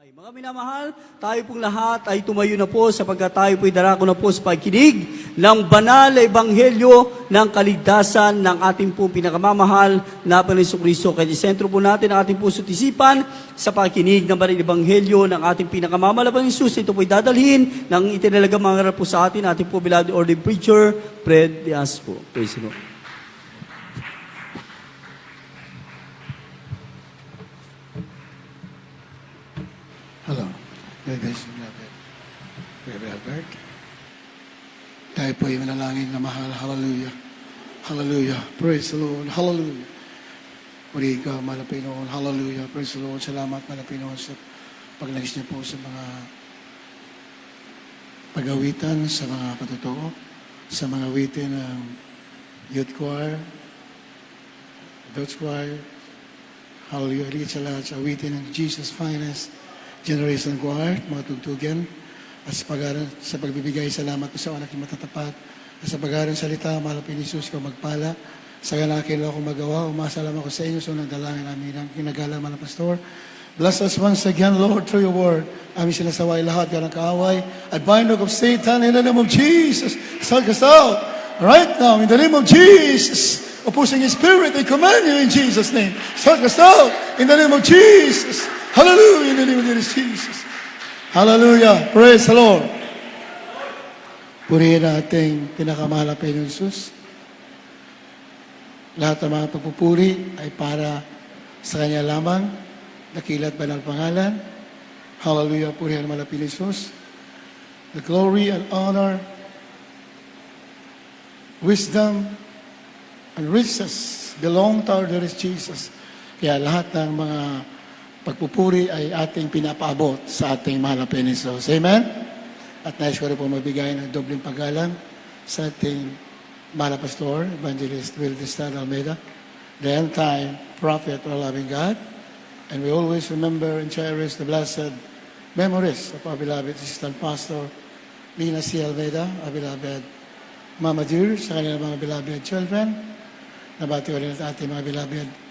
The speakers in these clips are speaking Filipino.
Mga minamahal, tayo pong lahat ay tumayo na po sapagkat tayo po'y darako na po sa pagkinig ng banal na ebanghelyo ng kaligtasan ng ating pong pinakamamahal na Panginoong Kristo. Kaya isentro po natin ang ating puso't isipan sa pagkinig ng banal na ebanghelyo ng ating pinakamamahal na Panginoong Jesus. Ito po'y dadalhin ng itinalagang mga ngaral po sa atin, ating po beloved ordained preacher, Fred Diaz po. Praise the Lord. Hello. Ladies and gentlemen. Brother Albert. Tayo po ay manalangin na mahal. Hallelujah. Hallelujah. Praise the Lord. Hallelujah. Muli ka, mahal na Pinoon. Hallelujah. Praise the Lord. Salamat, mahal na Pinoon, sa paglagis niyo po sa mga pag-awitan, sa mga patotoo, sa mga awitin ng youth choir, adults choir. Hallelujah. Higit sa lahat sa awitin ng Jesus Finest Generation Choir, mga tugtugan, at sa pagbibigay salamat po sa anak yung matatapat, at sa pag-aaral salita, mahal po ni Jesus, ikaw magpala, sa ganakin ako magawa, umasalam ako sa inyo, so nagdalangin namin ang kinagalang mga pastor. Bless us once again, Lord, through your word. Aming sinasaway lahat, ka ng kaaway, at bindog of Satan, in the name of Jesus, salt us out, right now, in the name of Jesus. Opposing spirit, I command you in Jesus' name. Salt us out, in the name of Jesus. Hallelujah, in the name of Jesus. Hallelujah. Praise the Lord. Purihin natin pinakamahal na Panginoon Jesus. Lahat ng mga pagpupuri ay para sa Kanya lamang. Dakilat banal pangalan. Hallelujah. Purihin naman ang Panginoon Jesus. The glory and honor, wisdom, and riches belong to our dearest Jesus. Kaya lahat ng mga pagpupuri ay ating pinapaabot sa ating mahal na Panginoon. Amen? At nais ko rin po magbigay ng dobleng paggalang sa ating mahal na pastor, Evangelist Will Destan Almeida, the end-time prophet of our loving God. And we always remember and cherish the blessed memories of our beloved assistant pastor, Lina C. Almeida, our beloved Mama Dear, sa kanilang mga beloved children. Nabati ko rin at ating mga beloved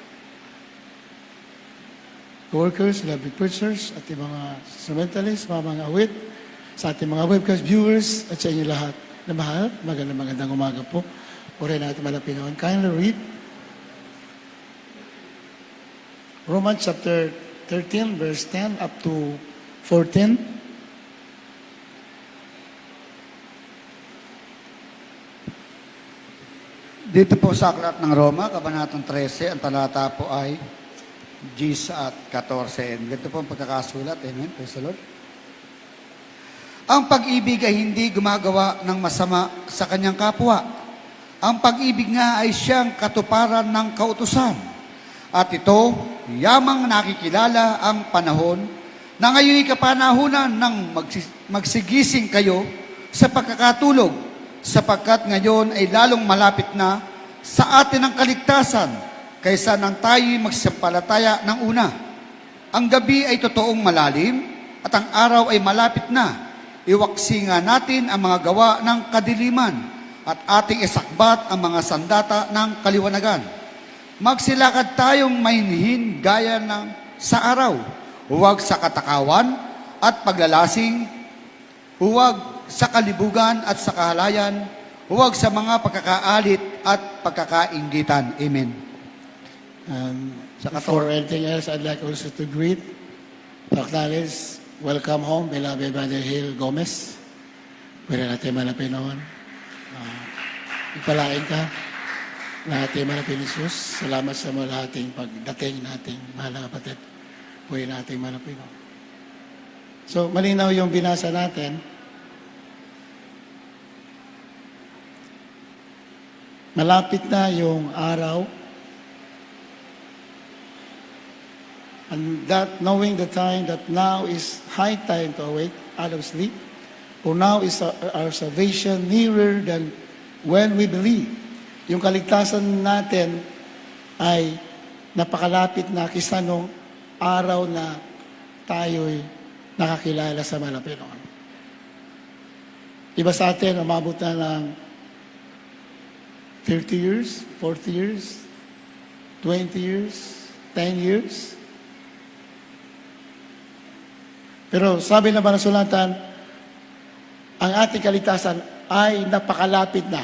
workers, lovely preachers, at yung mga instrumentalists, mga awit, sa ating mga webcast viewers, at sa inyo lahat na mahal, magandang umaga po. Purihin natin malapinoon. Kindly read Romans chapter 13, verse 10 up to 14. Dito po sa Aklat ng Roma, Kabanatang 13, ang talata po ay 10 at 14. Ganito po ang pagkakasulat. Amen. Praise the Lord. Ang pag-ibig ay hindi gumagawa ng masama sa kanyang kapwa. Ang pag-ibig nga ay siyang katuparan ng kautusan. At ito, yamang nakikilala ang panahon na ngayon'y kapanahunan ng magsigising kayo sa pagkakatulog, sapagkat ngayon ay lalong malapit na sa atin ang kaligtasan kaysa nang tayo'y magsampalataya ng una. Ang gabi ay totoong malalim at ang araw ay malapit na. Iwaksi nga natin ang mga gawa ng kadiliman at ating isakbat ang mga sandata ng kaliwanagan. Magsilakad tayong mainhin gaya ng sa araw, huwag sa katakawan at paglalasing, huwag sa kalibugan at sa kahalayan, huwag sa mga pagkakaalit at pagkakainggitan. Amen. Before anything else, I'd like also to greet, to acknowledge, welcome home, beloved Brother Hill Gomez. Pwede natin malapin noon. Ipalain ka na ating malapin ni Jesus. Salamat sa mga ating pagdating nating mahal na kapatid. Pwede natin malapin noon. So, malinaw yung binasa natin. Malapit na yung araw. And that, knowing the time that now is high time to awake out of sleep, for now is our salvation nearer than when we believe. Yung kaligtasan natin ay napakalapit na kisa nung araw na tayo'y nakakilala sa Panginoon. Iba sa atin, umabot na ng 30 years, 40 years, 20 years, 10 years. Pero sabi ng Banal na Sulatan, ang ating kaligtasan ay napakalapit na.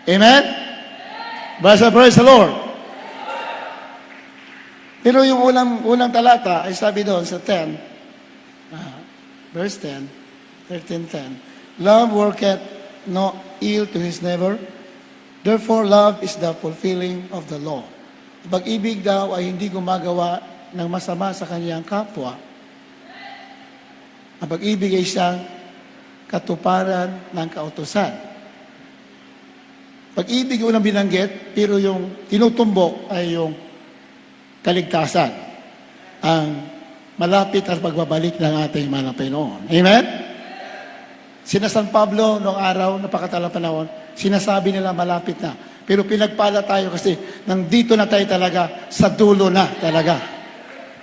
Amen? Praise the Lord. Pero yung unang talata ay sabi doon sa 10, verse 10, 13:10, love worketh no ill to his neighbor, therefore love is the fulfilling of the law. Ang pag-ibig daw ay hindi gumagawa ng masama sa kanyang kapwa. Ang pag-ibig ay siyang katuparan ng kautusan. Pag-ibig unang binanggit, pero yung tinutumbok ay yung kaligtasan. Ang malapit at pagbabalik ng ating mga Panginoon. Amen? Sina San Pablo noong araw, napakatalang panahon, sinasabi nila malapit na. Pero pinagpala tayo kasi nandito na tayo talaga, sa dulo na talaga.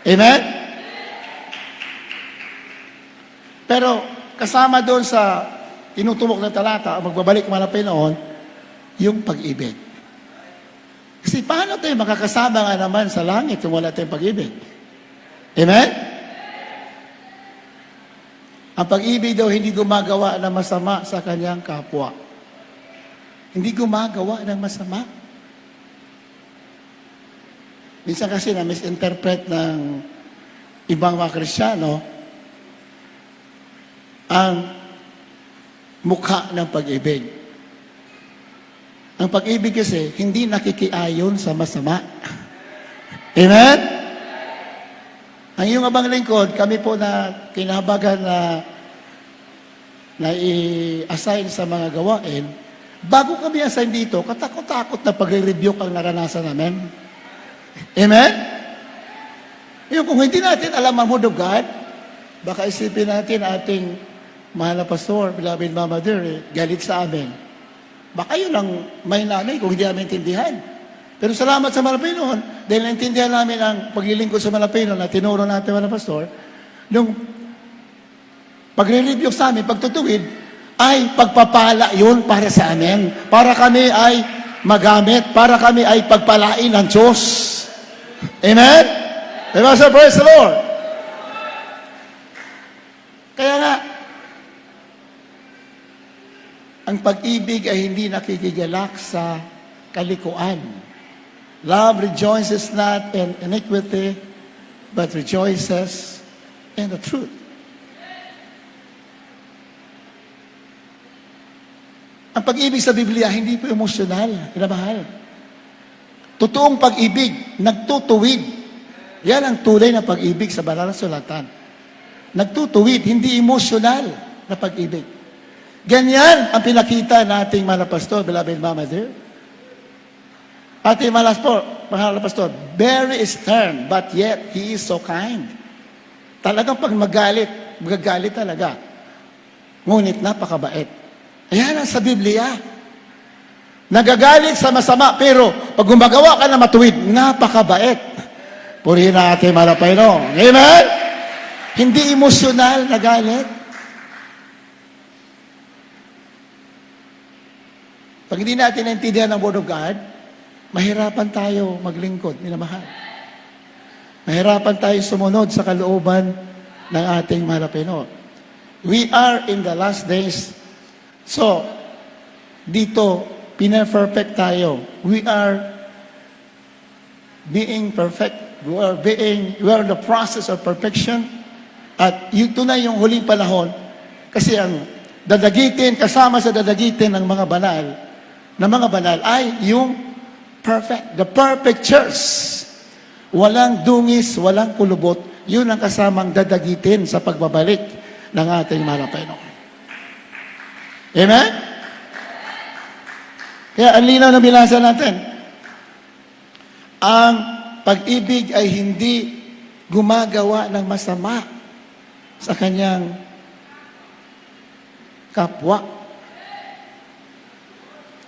Amen? Pero kasama doon sa tinutumok na talata, magbabalik mga Panginoon, yung pag-ibig. Kasi paano tayo makakasama nga naman sa langit kung wala tayong pag-ibig? Amen? Ang pag-ibig daw hindi gumagawa ng masama sa kanyang kapwa. Hindi gumagawa ng masama. Minsan kasi na-misinterpret ng ibang mga Kristiyano ang mukha ng pag-ibig. Ang pag-ibig kasi hindi nakikiayon sa masama. Amen? Ang iyong abang lingkod, kami po na kinahabagan na i-assign sa mga gawain, bago kami assign dito, katakot-takot na pagre-rebuke ang naranasan namin. Amen? Yung kung hindi natin alam ang word of God, baka isipin natin ating mahal na pastor, beloved Mama Dear, galit sa amin. Baka yun ang may namin kung hindi namin intindihan. Pero salamat sa mga Panginoon, dahil naintindihan namin ang paglilingkod sa mga Panginoon na tinuro natin mga pastor, nung pagre-review sa amin, pagtutuwid, ay pagpapala yun para sa amin. Para kami ay magamit, para kami ay pagpalain ng Diyos. Amen? Amen, sir, praise the Lord. Kaya nga, ang pag-ibig ay hindi nakikigalak sa kalikuan. Love rejoices not in iniquity, but rejoices in the truth. Ang pag-ibig sa Biblia, hindi po emosyonal, pinamahal. Totoong pag-ibig, nagtutuwid. Yan ang tunay na pag-ibig sa Banal na Sulatan. Nagtutuwid, hindi emosyonal na pag-ibig. Ganyan ang pinakita nating mga pastor, beloved Mama Dear. Ating mga pastor, very stern, but yet he is so kind. Talagang pag magagalit talaga. Ngunit napakabait. Ayan ang sa Biblia. Nagagalit sa masama, pero pag gumagawa ka na matuwid, napakabait. Purihin natin mga Panginoon. Amen? Hindi emosyonal na galit. Pag hindi natin naintindihan ang Word of God, mahirapan tayo maglingkod, minamahal. Mahirapan tayo sumunod sa kalooban ng ating mahal na Panginoon. We are in the last days. So, dito, pina-perfect tayo. We are being perfect. We are in the process of perfection. At ito na yung huling panahon. Kasi ang dadagitin, kasama sa dadagitin ng mga banal ay yung perfect, the perfect church. Walang dungis, walang kulubot. Yun ang kasamang dadagitin sa pagbabalik ng ating mahal na Panginoon. Amen? Kaya ang linaw na binasa natin, ang pag-ibig ay hindi gumagawa ng masama sa kanyang kapwa.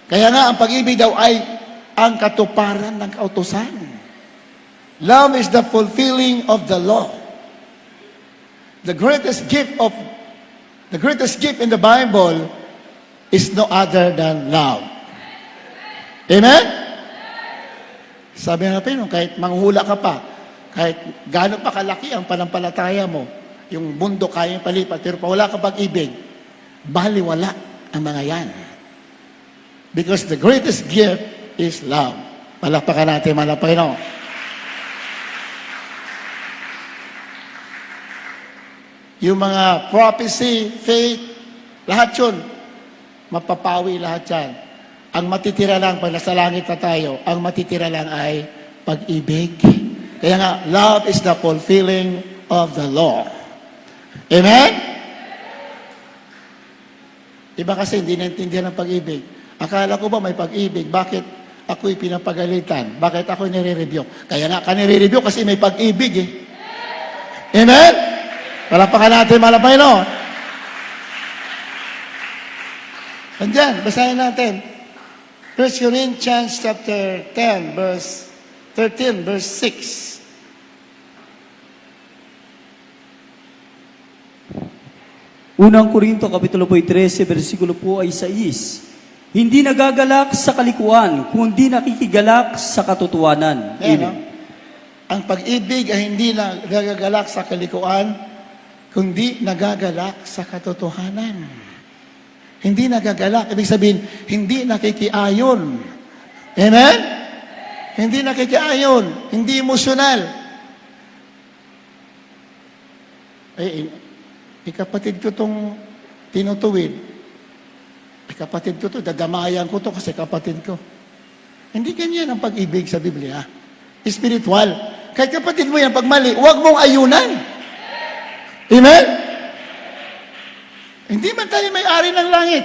Kaya nga, ang pag-ibig daw ay ang katuparan ng kautusan. Love is the fulfilling of the law. The greatest gift in the Bible is no other than love. Amen? Sabi nga Pino, kahit manghula ka pa, kahit gaano pa kalaki ang panampalataya mo, yung mundo kaya palipat, pero pa wala ka pag-ibig, baliwala ang mga yan. Because the greatest gift is love. Palakpakan natin, malapay, no? Yung mga prophecy, faith, lahat yun, mapapawi lahat yan. Ang matitira lang, pag nasa langit na tayo, ang matitira lang ay pag-ibig. Kaya nga, love is the fulfilling of the law. Amen? Iba kasi hindi naintindihan ng pag-ibig. Akala ko ba may pag-ibig? Bakit ako'y pinapagalitan? Bakit ako'y nire-review? Kaya nga ka nire-review kasi may pag-ibig eh. Amen? Palapakan natin, malapay, no? Andyan, basahin natin. 1 Corinthians chapter 10, verse 13, verse 6. Unang Korinto, Kapitulo 13, versikulo po ay 6. Hindi nagagalak sa kalikuan, kundi nakikigalak sa katotohanan. Ayan, no? Amen. Ang pag-ibig ay hindi nagagalak sa kalikuan, kundi nagagalak sa katotohanan. Hindi nagagalak. Ibig sabihin, hindi nakikiayon. Amen? Hindi nakikiayon. Hindi emosyonal. Kapatid ko itong tinutuwid. Kapatid ko ito, dadamayan ko ito kasi kapatid ko. Hindi ganyan ang pag-ibig sa Biblia. Spiritual. Kahit kapatid mo yan, pag mali, huwag mong ayunan. Amen? Hindi man tayo may-ari ng langit.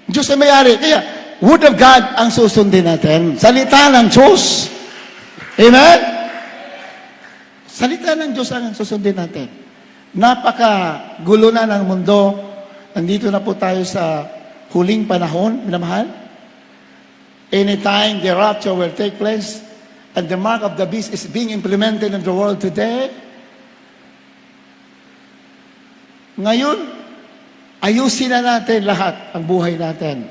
Diyos ay may-ari. Kaya, Word of God ang susundin natin. Salita ng Diyos. Amen? Salita ng Diyos ang susundin natin. Napakagulo na ng mundo. Nandito na po tayo sa huling panahon, minamahal. Anytime the rapture will take place and the mark of the beast is being implemented in the world today. Ngayon, ayusin na natin lahat ang buhay natin.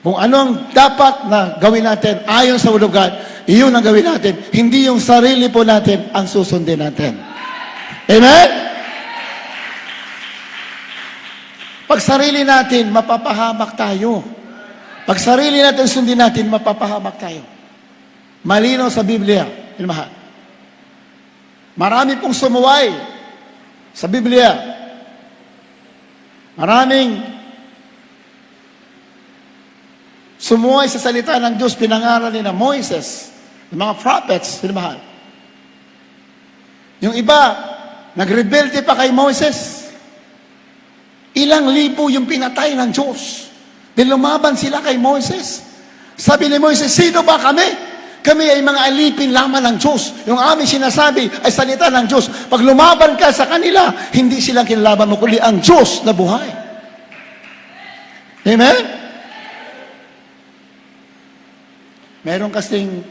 Kung ano ang dapat na gawin natin ayon sa Word of God, iyon ang gawin natin. Hindi yung sarili po natin ang susundin natin. Amen? Pag sarili natin, mapapahamak tayo. Pag sarili natin sundin natin, mapapahamak tayo. Malinaw sa Biblia. Mahal. Marami pong sumuway sa Biblia. Maraming sumuway sa salita ng Diyos, pinangaral ni na Moises, yung mga prophets, mahal. Yung iba, nagrebelde pa kay Moses. Ilang libo yung pinatay ng Diyos. Dahil lumaban sila kay Moses. Sabi ni Moses, sino ba kami? Kami ay mga alipin lamang ng Diyos. Yung aming sinasabi ay salita ng Diyos. Pag lumaban ka sa kanila, hindi silang kinalaban mo, kundi ang Diyos na buhay. Amen? Meron kasing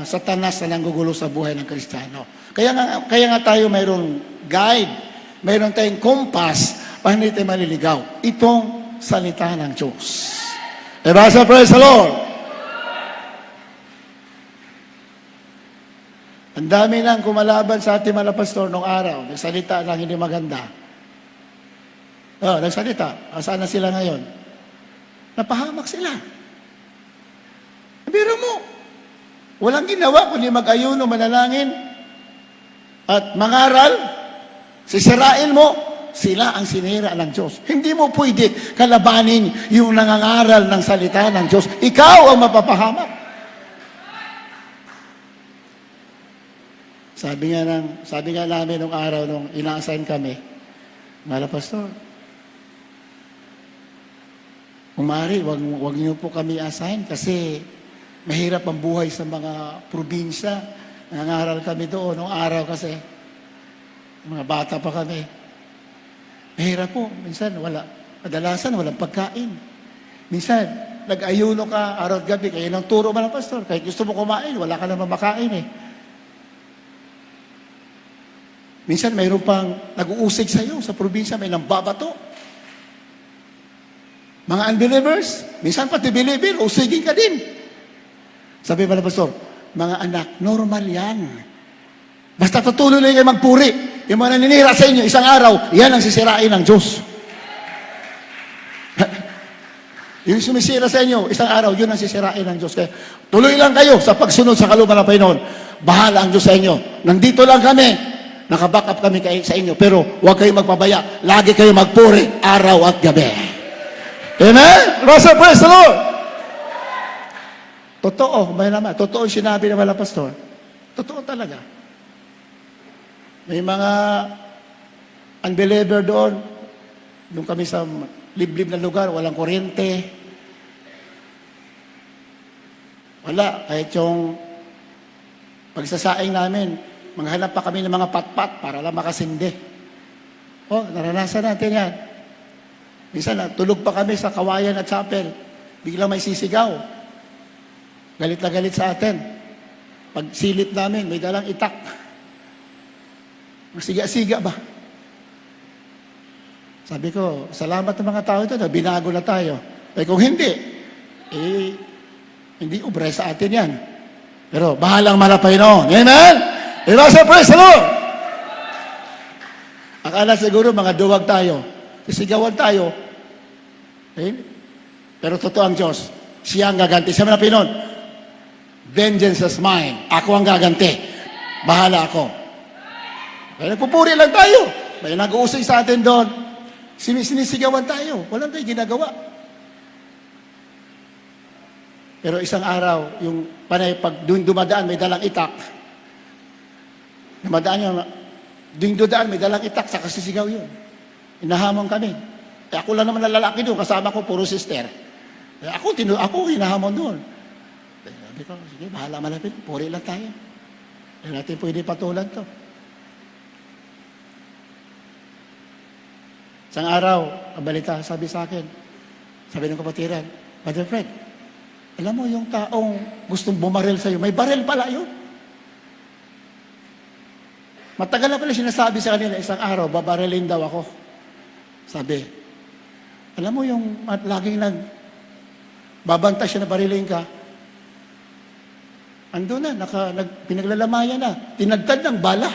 satanas na nanggugulo sa buhay ng Kristiyano. Kaya nga tayo mayroong guide, mayroon tayong compass para hindi tayo maliligaw. Itong salita ng Diyos. Diba? So, praise the Lord. Ang dami nang kumalaban sa ating mga pastor nung araw. Nagsalita lang hindi maganda. Nagsalita. Saan na sila ngayon? Napahamak sila. Biro mo. Walang ginawa kundi mag-ayuno, manalangin, at mangaral. Sisirain mo, sila ang sinira ng Diyos. Hindi mo pwede kalabanin yung nangangaral ng salita ng Diyos. Ikaw ang mapapahamak. Sabi nga namin nung araw nung ina-assign kami, Mala Pastor, umari, wag niyo po kami assign kasi mahirap ang buhay sa mga probinsya. Nangaral kami doon nung araw kasi mga bata pa kami. Mahirap po. Minsan kadalasan walang pagkain. Minsan, nag-ayuno ka araw at gabi, kaya nang turo man ng pastor. Kahit gusto mo kumain, wala ka naman makain eh. Minsan mayroon pang nag-uusig sa iyo sa probinsya, may nambabato. Mga unbelievers, minsan pati believer, usigin ka din. Sabi ba na pastor, mga anak, normal yan. Basta patuloy lang kayo magpuri. yung mga naninira sa inyo, isang araw, yan ang sisirain ng Diyos. Yung sumisira sa inyo, isang araw, yun ang sisirain ng Diyos. Kaya tuloy lang kayo sa pagsunod sa kalooban ng Panginoon. Bahala ang Diyos sa inyo. Nandito lang kami. Nakaback up kami sa inyo. Pero huwag kayo magpabaya. Lagi kayo magpuri, araw at gabi. Amen? Rasa, praise the Lord! Totoo, may naman. Totoo yung sinabi ng mga pastor. Totoo talaga. May mga unbeliever doon. Doon kami sa liblib na lugar, walang kuryente. Wala, kahit yung pagsasaing namin, maghanap pa kami ng mga patpat para lang makasindi. Oh, naranasan natin yan. Minsan, tulog pa kami sa kawayan at chapel. Biglang may sisigaw. Galit na galit sa atin. Pag silip namin, may dalang itak. Siga-siga ba? Sabi ko, salamat ng mga tao ito na binago na tayo. Eh kung hindi, hindi ubre sa atin yan. Pero bahalang malapay noon. Amen? Ibasa, praise the Lord! Akala siguro mga duwag tayo. Isigawan tayo. Pero totoo ang Diyos. Siya ang gaganti. Sabi na Pinoon, vengeance is mine. Ako ang gaganti. Bahala ako. Kaya nagpupuri lang tayo. May nag-uusay sa atin doon. Sinisigawan tayo. Walang tayo ginagawa. Pero isang araw, yung panay, pag dumadaan, may dalang itak. Dumadaan yung, dumadaan, may dalang itak, sa kasisigaw yun. Inahamon kami. Eh, ako lang naman na lalaki doon, kasama ko, puro sister. Eh, ako hinahamon doon. Eh, sabi ko, sige, bahala malapit, puri lang tayo. Hindi natin pwede patulan to. Isang araw, ang balita, sabi sa akin, sabi ng kapatiran, Brother Fred, alam mo yung taong gustong bumaril sa'yo, may baril pala yun. Matagal na pala sinasabi sa kanila, isang araw, babarilin daw ako. Sabi, alam mo yung laging babanta siya na barilin ka, ando na, pinaglalamayan na, tinagtad ng bala.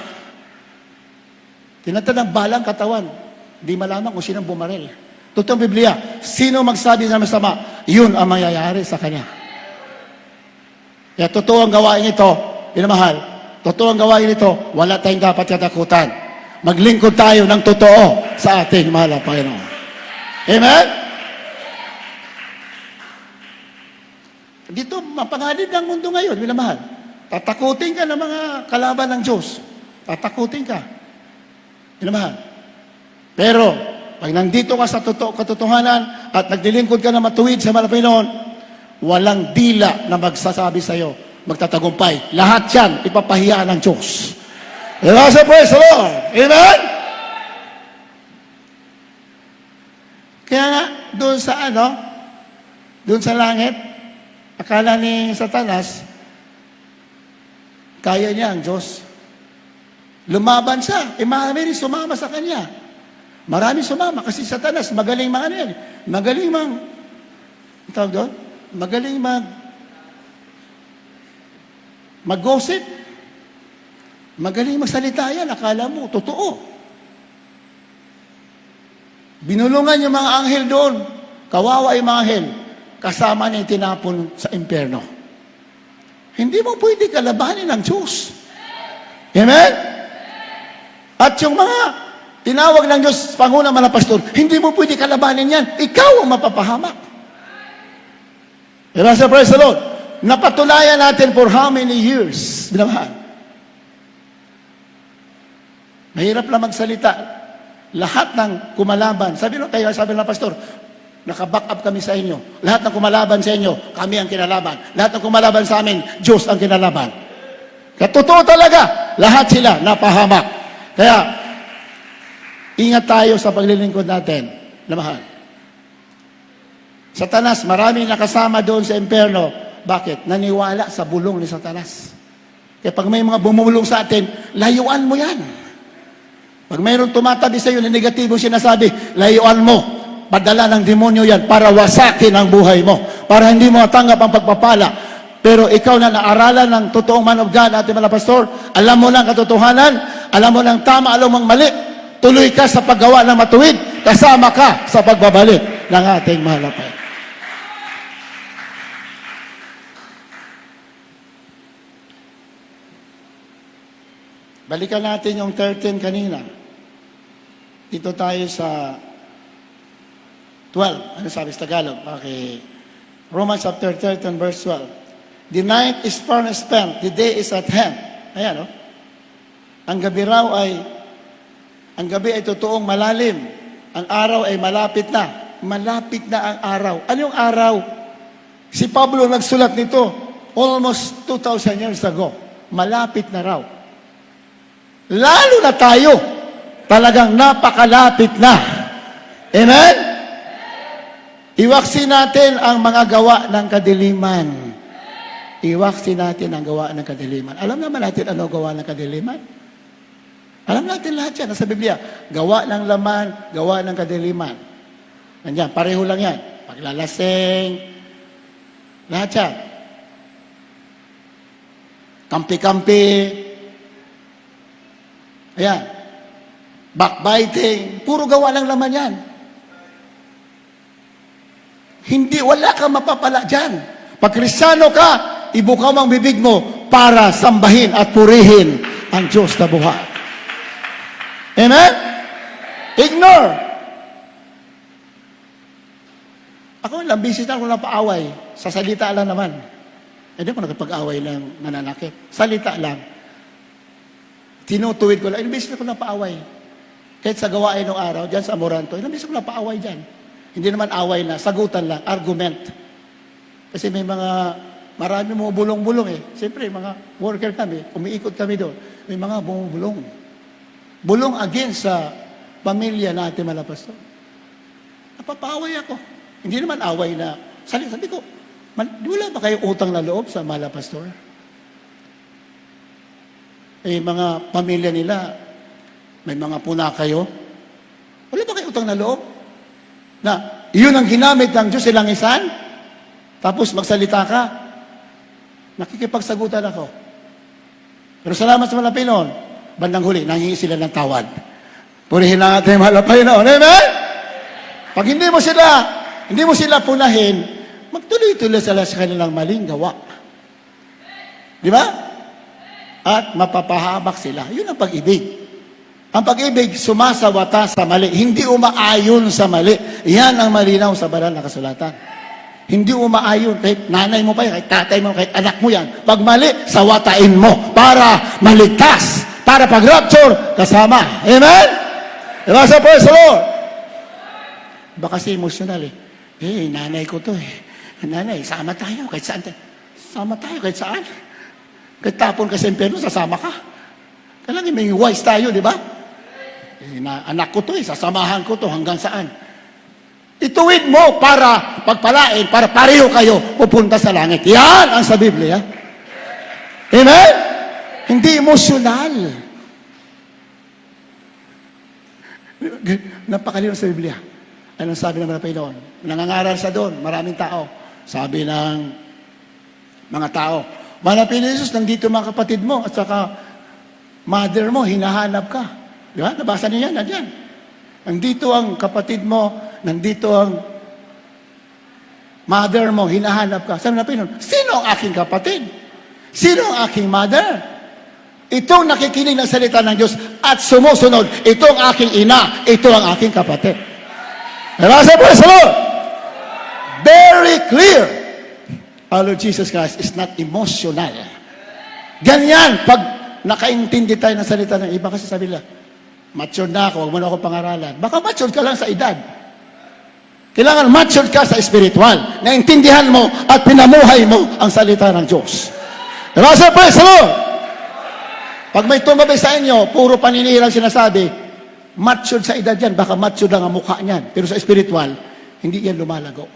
Tinagtad ng balang katawan. Hindi malaman kung sinong bumaril. Totoong Biblia, sino magsabi na masama, yun ang mangyayari sa kanya. Kaya totoo ang gawain ito, pinamahal, totoo ang gawain ito, wala tayong dapat katakutan. Maglingkod tayo ng totoo sa ating mahal na Panginoon. Amen? Dito, mapanganib ng mundo ngayon, pinamahal. Tatakutin ka ng mga kalaban ng Diyos. Tatakutin ka. Pinamahal. Pero, pag nandito ka sa katotohanan at nagdilingkod ka na matuwid sa mahal na Panginoon, walang dila na magsasabi sa iyo, magtatagumpay. Lahat yan, ipapahiya ng Diyos. Praise the Lord. Amen? Kaya nga, doon sa langit, akala ni Satanas, kaya niya ang Diyos. Lumaban siya. Marami rin sumama sa kanya. Marami sumama kasi Satanas, magaling magaling tawag doon? Magaling mag-gossip. Magaling magsalita yan, akala mo, totoo. Binulungan yung mga anghel doon. Kawawa yung mga anghel. Kasama niya tinapon sa impyerno. Hindi mo pwede kalabanin ng Diyos. Amen? At yung mga tinawag ng Diyos, Pangunang mga pastor, hindi mo pwede kalabanin yan. Ikaw ang mapapahamak. Praise the Lord. Napatulayan natin for how many years? Binamahal. Mahirap lang magsalita. Lahat ng kumalaban. Sabi ng pastor, nakaback up kami sa inyo. Lahat ng kumalaban sa inyo, kami ang kinalaban. Lahat ng kumalaban sa amin, Diyos ang kinalaban. Kaya totoo talaga, lahat sila napahamak. Kaya, ingat tayo sa paglilingkod natin, na mahal. Satanas, maraming nakasama doon sa impyerno. Bakit? Naniwala sa bulong ni Satanas. Kaya pag may mga bumulong sa atin, layuan mo yan. Pag mayroong tumatabi sa iyo na negatibong sinasabi, layuan mo. Padala ng demonyo yan para wasakin ang buhay mo. Para hindi mo matanggap ang pagpapala. Pero ikaw na naaralan ng totoong man of God, ating mga pastor, alam mo lang katotohanan, alam mo ng tama, alam mong mali, tuloy ka sa paggawa ng matuwid, kasama ka sa pagbabalik ng ating mahal na Panginoon. Balikan natin yung 13 kanina. Dito tayo sa 12. Ano sabi sa Tagalog? Okay. Romans chapter 13, verse 12. The night is far spent, the day is at hand. Ayan, no? Ang gabi ay totoong malalim. Ang araw ay malapit na. Malapit na ang araw. Ano yung araw? Si Pablo nagsulat nito almost 2,000 years ago. Malapit na raw. Lalo na tayo, talagang napakalapit na. Amen? Iwaksi natin ang mga gawa ng kadiliman. Iwaksi natin ang gawa ng kadiliman. Alam naman natin ano gawa ng kadiliman? Alam natin lahat yan. Nasa Biblia, gawa ng laman, gawa ng kadiliman. Nandiyan, pareho lang yan. Paglalasing, lahat yan. Kampi-kampi, ayan. Backbiting. Puro gawa ng laman yan. Hindi, wala kang mapapala dyan. Pag Kristiyano ka, ibuka mo ang bibig mo para sambahin at purihin ang Diyos na buhay. Amen? Ignore. Ako lang, busy na ako na paaway. Sa salita lang naman. Hindi ko nakapag-away ng nananakit. Salita lang. Tinutuwid ko lang. Ilang beses na ko napaaway. Kahit sa gawain ng araw, dyan sa Amoranto, ilang beses ko napaaway dyan. Hindi naman away na, sagutan lang, argument. Kasi may marami mga bulong-bulong eh. Siyempre, mga worker kami, umiikot kami doon. May mga bumubulong. Bulong against sa pamilya natin, mga pastor. Napapaaway ako. Hindi naman away na, sabi ko, wala ba kayong utang na loob sa mga pastor? Mga pamilya nila, may mga puna kayo. Wala ba kayo utang na loob? Na, iyon ang ginamit ng Diyos silang isan? Tapos magsalita ka? Nakikipagsagutan ako. Pero salamat sa mga Pinoon, bandang huli, nangingi sila ng tawad. Purihin lang natin mga Pinoon. Amen? Pag hindi mo sila punahin, magtuloy-tuloy sila sa kanilang maling gawa. Di ba? At mapapahamak sila. Yun ang pag-ibig. Ang pag-ibig, sumasawata sa mali. Hindi umaayon sa mali. Yan ang malinaw sa banal na kasulatan. Hindi umaayon. Kahit nanay mo pa yan, kahit tatay mo, kahit anak mo yan. Pag mali, sawatain mo para maligtas. Para pag-rapture, kasama. Amen? Diba sa praise the Lord? Baka kasi emotional eh. Nanay ko to eh. Nanay, sama tayo kahit saan. Sama tayo kahit saan. Kahit tapon ka sa impyerno, sasama ka. Kailangan may wise tayo, di ba? Anak ko to sasamahan ko to hanggang saan. Ituwid mo para pagpalain, para pareho kayo pupunta sa langit. Yan ang sa Biblia. Amen? Hindi emosyonal. Napakalino sa Biblia. Anong sabi ng mga Panginoon? Nangangaral sa doon, maraming tao. Sabi ng mga tao, Manapin ni Jesus, nandito mga kapatid mo at saka mother mo, hinahanap ka. Di ba? Nabasa niya yan, nandiyan. Nandito ang kapatid mo, nandito ang mother mo, hinahanap ka. Sabi na Panginoon, sino ang aking kapatid? Sino ang aking mother? Itong nakikinig ng salita ng Diyos at sumusunod, ito ang aking ina, ito ang aking kapatid. Nabasa po sa Lord. Very clear. Our Lord Jesus Christ is not emotional. Ganyan, pag nakaintindi tayo ng salita ng iba, kasi sabi nila, matured na ako, huwag mo na ako pangaralan. Baka matured ka lang sa edad. Kailangan matured ka sa spiritual. Naintindihan mo at pinamuhay mo ang salita ng Diyos. Nabasa po sa Lord. Pag may tumabi sa inyo, puro paninirang sinasabi, matured sa edad yan, baka matured lang ang mukha niyan. Pero sa spiritual, hindi yan lumalago.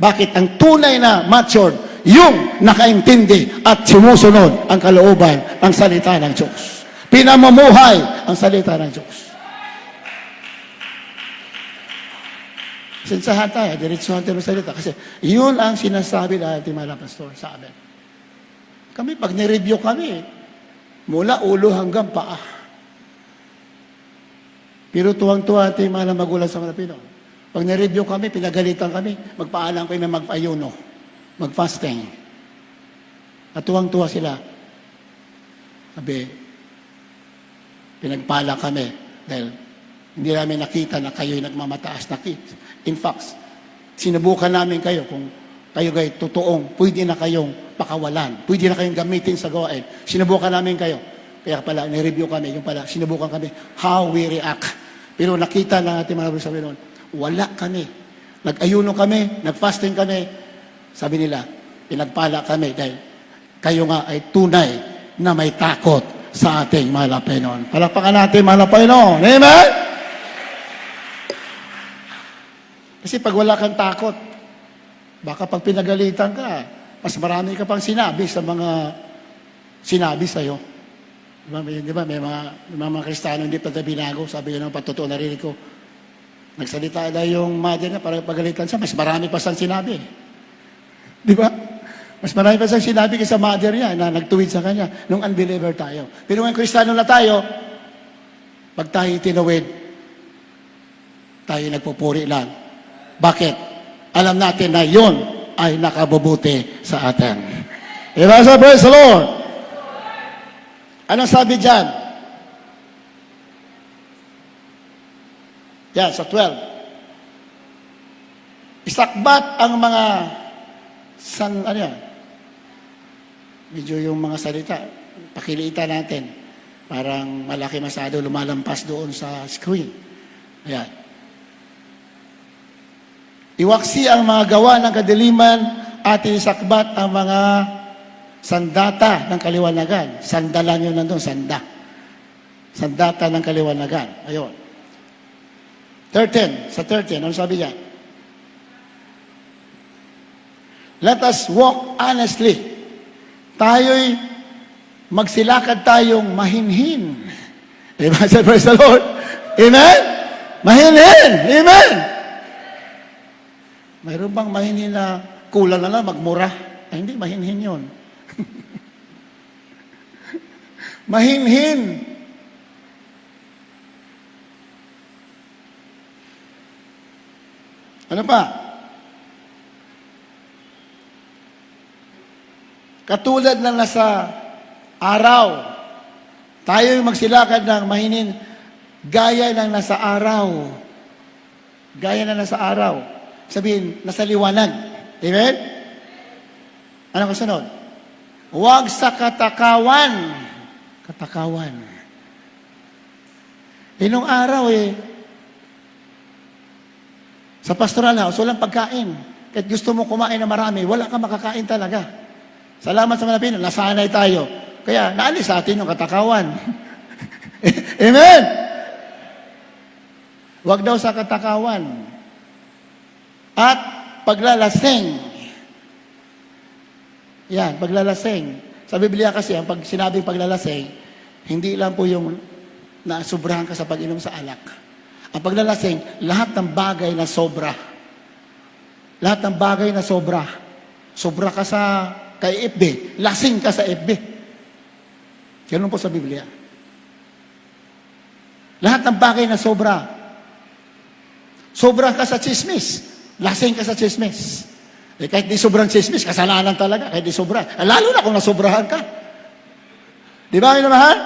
Bakit? Ang tunay na matured, yung nakaintindi at sumusunod ang kalooban ng salita ng Diyos. Pinamumuhay ang salita ng Diyos. Sinsahan tayo, diretsuhan tayo ng salita. Kasi yun ang sinasabi ng ating mga pastor sa amin. Kami, pag nireview kami, mula ulo hanggang paa. Pero tuwang-tuwa ating mga magulang sa mga Pinoy. Pag nireview kami, pinagalitan kami, magpaalam kami mag-ayuno, mag-fasting. At tuwang-tuwa sila. Sabi, pinagpala kami dahil hindi namin nakita na kayo'y nagmamataas na kids. In fact, sinubukan namin kayo kung kayo gay totoong, pwede na kayong pakawalan, pwede na kayong gamitin sa gawain. Sinubukan namin kayo. Kaya pala, nireview kami, yung pala, sinubukan kami how we react. Pero nakita na natin mga sabi noon, wala kami. Nag-ayuno kami, nag-fasting kami. Sabi nila, pinagpala kami dahil kayo nga ay tunay na may takot sa ating mahal na Panginoon. Palakpakan natin mahal na Panginoon. Amen? Kasi pag wala kang takot, baka pag pinagalitan ka, mas marami ka pang sinabi sa mga sinabi sa'yo. Di ba, may mga Kristiyano hindi pa binago. Sabi yun ang patotoo narinig ko. Nagsalita na yung mother niya para pagalitan siya, mas marami pa siyang sinabi. Di ba? Mas marami pa siyang sinabi kaysa mother niya na nagtuwid sa kanya nung unbeliever tayo. Pero ngayon Kristiyano na tayo, pag tayo tinawid, tayo nagpupuri lang. Bakit? Alam natin na yun ay nakabubuti sa atin. Diba? So, praise the Lord. Anong sabi dyan? Yan, sa 12. Isakbat ang mga ano yan? Medyo yung mga salita, pakilitan natin. Parang malaki masyado lumalampas doon sa screen. Ayan. Iwaksi ang mga gawa ng kadiliman at isakbat ang mga sandata ng kaliwanagan. Sandalan yun nandun, sanda. Sandata ng kaliwanagan. Ayun. 13, sa 13, ano sabi niya? Let us walk honestly. Tayo'y magsilakad tayong mahinhin. Amen? Praise the Lord. Amen? Mahinhin. Amen? Mayroon bang mahinhin na kulang na lang, magmura? Ay, hindi, mahinhin yun. Mahinhin. Ano pa? Katulad ng nasa araw, tayo magsilakad ng mahinin gaya ng nasa araw. Gaya ng nasa araw. Sabihin, nasa liwanag. Amen? Ano kasunod? Huwag sa katakawan. Katakawan. Nung araw sa pastoral house, walang pagkain. Kahit gusto mo kumain na marami, wala kang makakain talaga. Salamat sa mga Pinoy, nasanay tayo. Kaya naalis sa atin yung katakawan. Amen? Huwag daw sa katakawan. At paglalasing. Yan, paglalasing. Sa Biblia kasi, ang pag sinabing paglalasing, hindi lang po yung nasubrahan ka sa pag-inom sa alak. Ang paglalasing, lahat ng bagay na sobra. Lahat ng bagay na sobra. Sobra ka sa kay FB, lasing ka sa FB. Ganun po sa Biblia. Lahat ng bagay na sobra. Sobra ka sa chismis. Lasing ka sa chismis. Kahit di sobrang chismis, kasalanan talaga. Kahit di sobra. Lalo na kung nasobrahan ka. Di ba, minamahal?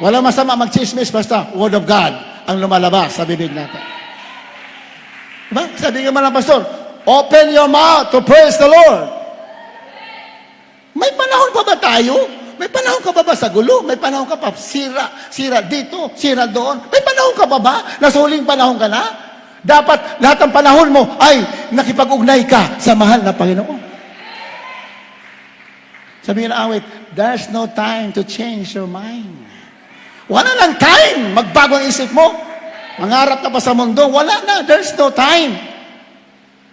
Wala masama mag-chismis, basta Word of God ang lumalabas sa bibig natin. Diba? Sabi nga mga pastor, open your mouth to praise the Lord. May panahon pa ba tayo? May panahon ka ba sa gulo? May panahon ka pa sira dito, sira doon? May panahon ka pa ba? Nasa huling panahon ka na? Dapat lahat ng panahon mo ay nakipag-ugnay ka sa mahal na Panginoon. Sabi nga awit, there's no time to change your mind. Wala nang time. Magbago ang isip mo. Mangarap ka pa sa mundo. Wala na. There's no time.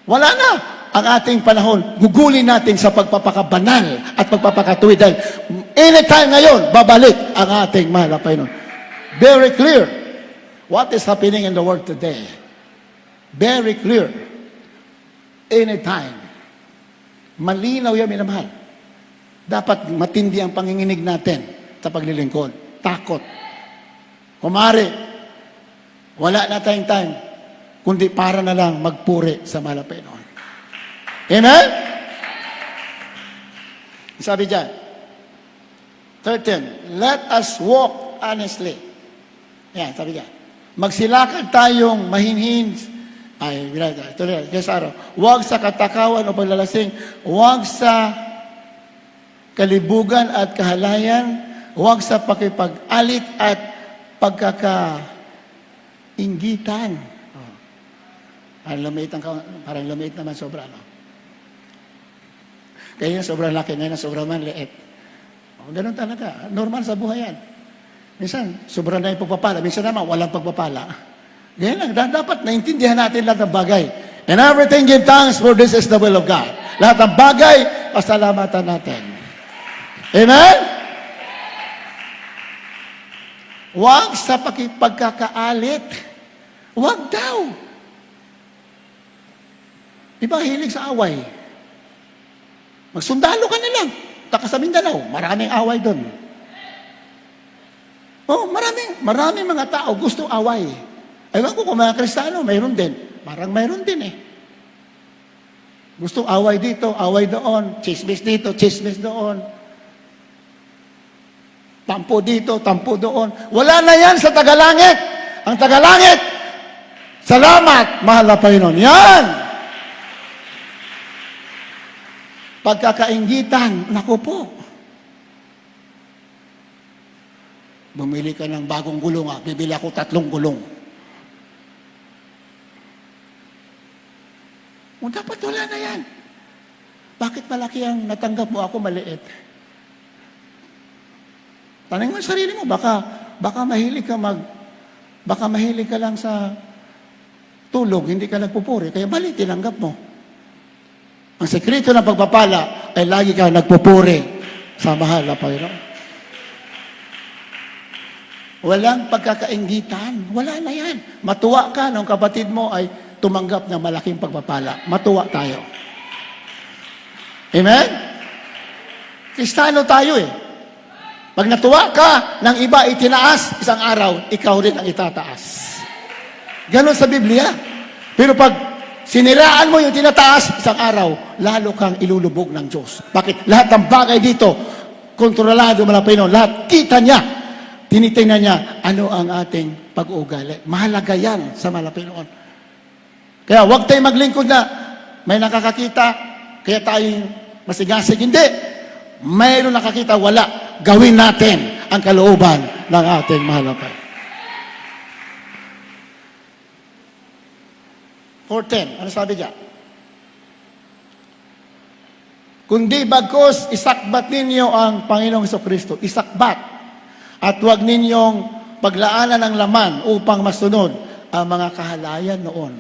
Wala na. Ang ating panahon, gugulin natin sa pagpapakabanal at pagpapakatuwid. Dahil anytime ngayon, babalik ang ating mahal na Panginoon. Very clear what is happening in the world today. Very clear. Anytime. Malinaw yan, minamahal. Dapat matindi ang panginginig natin sa paglilingkod. Takot. Kumari, wala na tayong time, kundi para na lang magpuri sa mahal na Panginoon. Amen? Sabi dyan, 13, let us walk honestly. Yan, sabi dyan. Magsilakad tayong mahinhin. Ay, tuloy, yes, araw. Huwag sa katakawan o paglalasing. Huwag sa kalibugan at kahalayan. Huwag sa pakipag-alit at pagkakainggitan. Oh. Parang lumiit naman sobra, no? Kaya yung sobrang laki, ngayon sobrang man liit. Oh, ganun talaga. Normal sa buhay yan. Minsan, sobrang na yung pagpapala. Minsan naman, walang pagpapala. Ganyan lang. Dapat naintindihan natin lahat ng bagay. And everything give thanks for this is the will of God. Lahat ng bagay, pasalamatan natin. Amen? Huwag sa pagkakaalit. Huwag daw. Di ba hilig sa away? Magsundalo ka na lang. Taka sa Mindanao, maraming away doon. Oh, maraming mga tao gusto away. Ewan ko kung mga Kristiyano, mayroon din. Parang mayroon din eh. Gusto away dito, away doon, chismis dito, chismis doon. Tampo dito, tampo doon. Wala na yan sa Tagalangit. Ang Tagalangit, salamat, mahal na Panginoon. Yan! Pagkakainggitan, naku po. Bumili ka ng bagong gulong, bibili ako 3 gulong. O dapat wala na yan. Bakit malaki ang natanggap mo, ako maliit? Tanong mo sa sarili mo, baka mahilig ka lang sa tulog, hindi ka nagpupuri, kaya mali, tinanggap mo. Ang sekreto ng pagpapala ay lagi ka nagpupuri sa mahal na Panginoon. Walang pagkakainggitan. Wala na yan. Matuwa ka nung kapatid mo ay tumanggap ng malaking pagpapala. Matuwa tayo. Amen? Kristiyano tayo eh. Pag natuwa ka ng iba itinaas, isang araw, ikaw rin ang itataas. Ganon sa Biblia. Pero pag siniraan mo yung tinataas, isang araw, lalo kang ilulubog ng Diyos. Bakit? Lahat ng bagay dito, kontrolado mo na Panginoon. Lahat, kita niya. Tinitingnan niya, ano ang ating pag-uugali. Mahalaga yan sa mahal na Panginoon. Kaya huwag tayong maglingkod na may nakakakita, kaya tayo masigasig. Hindi. Mayroon nakakita, wala. Gawin natin ang kalooban ng ating mahal na Panginoon. 4:10. Ano sabi diyan? Kundi bagkus isakbat ninyo ang Panginoong Hesukristo. Isakbat. At huwag ninyong paglaanan ng laman upang masunod ang mga kahalayan noon.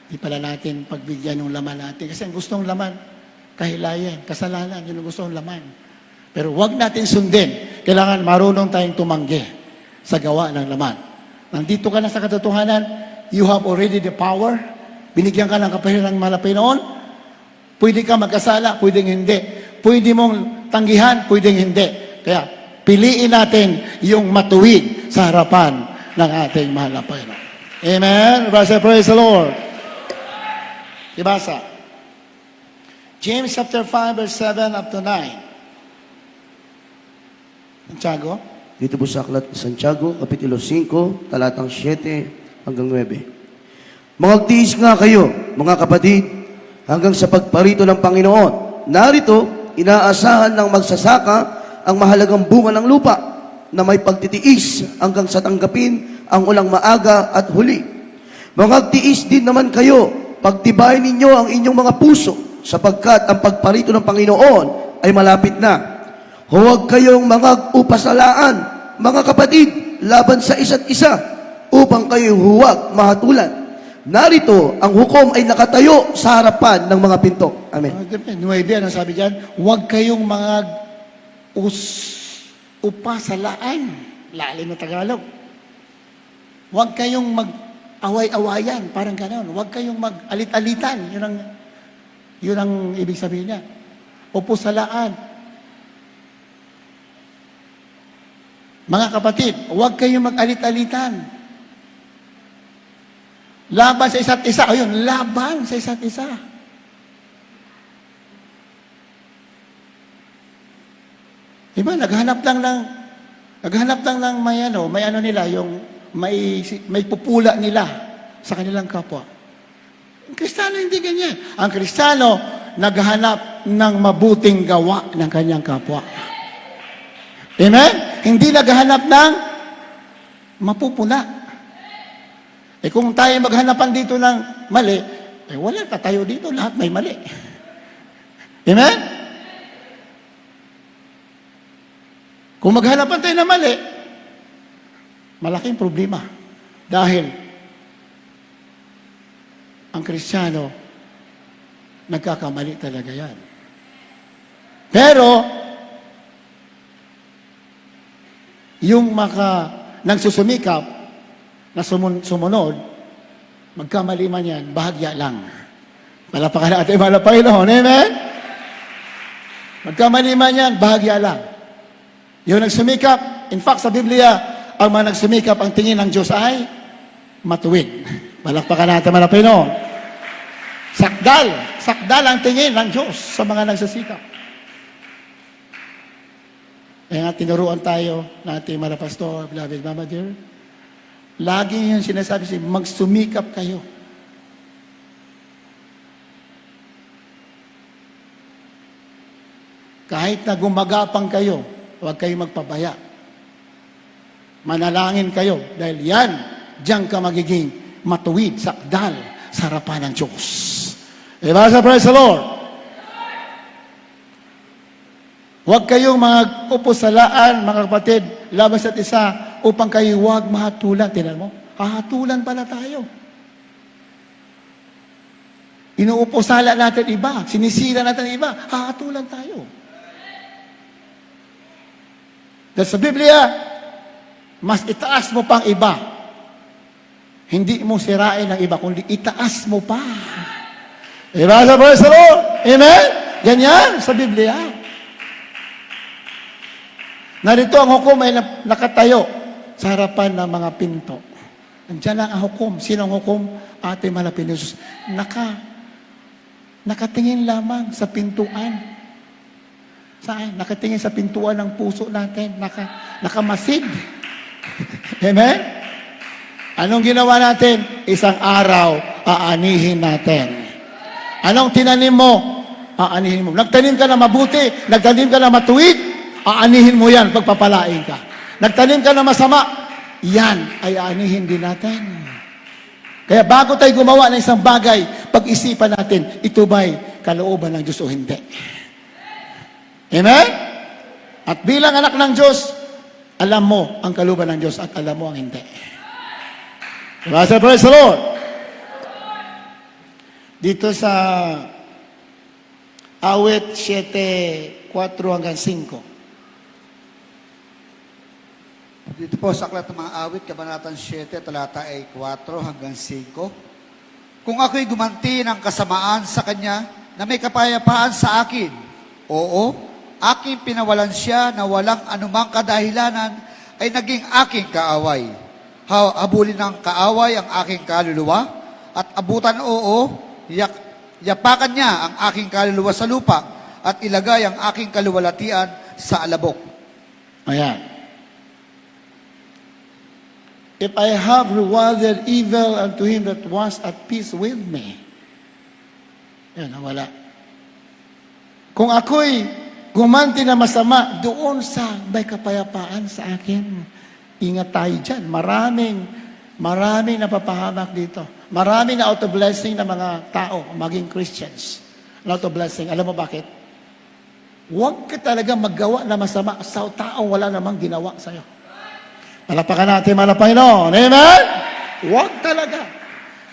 Di pala natin pagbigyan ng laman natin. Kasi ang gustong laman, kahilayan, kasalanan, yun ang gustong laman. Pero huwag natin sundin. Kailangan marunong tayong tumanggi sa gawa ng laman. Nandito ka na sa katotohanan, you have already the power. Binigyan ka ng kapahiran ng malapay noon. Pwede ka magkasala, pwedeng hindi. Pwede mong tanggihan, pwedeng hindi. Kaya, piliin natin yung matuwid sa harapan ng ating mahal na Panginoon. Amen? Praise the Lord. Ibasa. James chapter 5 verse 7 up to 9. Santiago? Dito po sa aklat ni Santiago, Kapitulo 5, talatang 7 hanggang 9. Magtiis nga kayo, mga kapatid, hanggang sa pagparito ng Panginoon. Narito, inaasahan ng magsasaka ang mahalagang bunga ng lupa na may pagtitiis hanggang sa tanggapin ang ulang maaga at huli. Magtiis din naman kayo, pagtibayin ninyo ang inyong mga puso, sapagkat ang pagparito ng Panginoon ay malapit na. Huwag kayong mga upasalaan, mga kapatid, laban sa isa't isa, upang kayo huwag mahatulan. Narito, ang hukom ay nakatayo sa harapan ng mga pinto. Amen. 9, ano sabi dyan? Huwag kayong mga upasalaan. Lalim na Tagalog. Huwag kayong mag-away-awayan. Parang gano'n. Huwag kayong mag-alit-alitan. Yun ang ibig sabihin niya. Upusalaan. Mga kapatid, huwag kayong mag-alit-alitan. Laban sa isa't isa. Ayun, laban sa isa't isa. Diba, naghanap lang ng may ano nila, yung may pupula nila sa kanilang kapwa. Ang Kristiyano hindi ganyan. Ang Kristiyano, naghanap ng mabuting gawa ng kanyang kapwa. Amen? Hindi naghahanap ng mapupuna. Kung tayo maghanapan dito ng mali, wala, tatayo dito, lahat may mali. Amen? Kung maghanapan tayo ng mali, malaking problema. Dahil, ang Kristiyano, nagkakamali talaga yan. Pero, yung nang susumikap, na sumunod, magkamali man yan, bahagya lang. Palapakan natin, malapay noon. Amen? Magkamali man yan, bahagya lang. Yung nagsumikap, in fact, sa Biblia, ang mga nagsumikap, ang tingin ng Diyos ay matuwid. Palakpakan natin, malapay noon. Sakdal ang tingin ng Diyos sa mga nagsasikap. Kaya nga, tinuruan tayo ng ating mga pastor, beloved Mama dear. Lagi yung sinasabi siya, magsumikap kayo. Kahit na gumagapang kayo, huwag kayong magpabaya. Manalangin kayo dahil diyan ka magiging matuwid, sakdal sa harapan ng Diyos. Diba sa praise the Lord? Huwag kayong mag-upo sa laan, mga kapatid, laban sa isa, upang kayo huwag mahatulan. Tingnan mo, hahatulan pala tayo. Inuupo sala natin iba, sinisira natin iba, hahatulan tayo. Dahil sa Biblia, mas itaas mo pang iba. Hindi mo sirain ang iba, kundi itaas mo pa. Diba sa praise the Lord? Amen? Ganyan sa Biblia. Narito ang hukom ay nakatayo sa harapan ng mga pinto. Andiyan lang ang hukom. Sino ang hukom? Ating malapit na Jesus. Nakatingin lamang sa pintuan. Saan? Nakatingin sa pintuan ng puso natin. Nakamasid. Amen? Anong ginawa natin? Isang araw, aanihin natin. Anong tinanim mo? Aanihin mo. Nagtanim ka na mabuti, nagtanim ka na matuwid, aanihin mo yan, pagpapalain ka. Nagtanim ka na masama, yan ay aanihin din natin. Kaya bago tayo gumawa ng isang bagay, pag-isipan natin, ito ba'y kalooban ng Diyos o hindi? Amen? At bilang anak ng Diyos, alam mo ang kalooban ng Diyos at alam mo ang hindi. Praise the Lord! Dito sa awit 7:4 hanggang 5. Dito po sa Aklat ng mga Awit, Kabanatang 7, talata ay 4 hanggang 5. Kung ako'y gumanti ng kasamaan sa kanya na may kapayapaan sa akin, oo, aking pinawalan siya na walang anumang kadahilanan ay naging aking kaaway. Habulin ng kaaway ang aking kaluluwa at abutan yapakan niya ang aking kaluluwa sa lupa at ilagay ang aking kaluwalhatian sa alabok. Ayan. If I have rewarded evil unto him that was at peace with me. Yan, wala. Kung ako'y gumanti na masama doon sa may kapayapaan sa akin, ingat tayo dyan. Maraming napapahamak dito. Maraming na auto-blessing na mga tao, maging Christians. Auto-blessing. Alam mo bakit? Huwag ka talaga maggawa na masama sa tao wala namang ginawa sa'yo. Malapakan natin, malapay noon. Amen? Huwag talaga.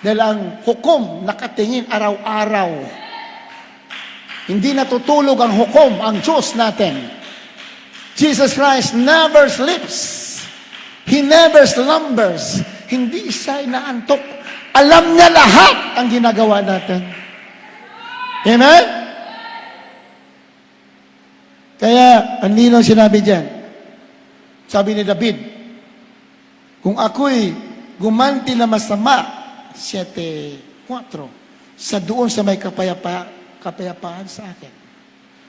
Dahil ang hukom nakatingin araw-araw. Hindi natutulog ang hukom, ang Diyos natin. Jesus Christ never sleeps. He never slumbers. Hindi siya inaantok. Alam niya lahat ang ginagawa natin. Amen? Kaya, ang linaw sinabi dyan, Sabi ni David, kung ako'y gumanti na masama, 7:4, sa doon sa may kapayapaan sa akin.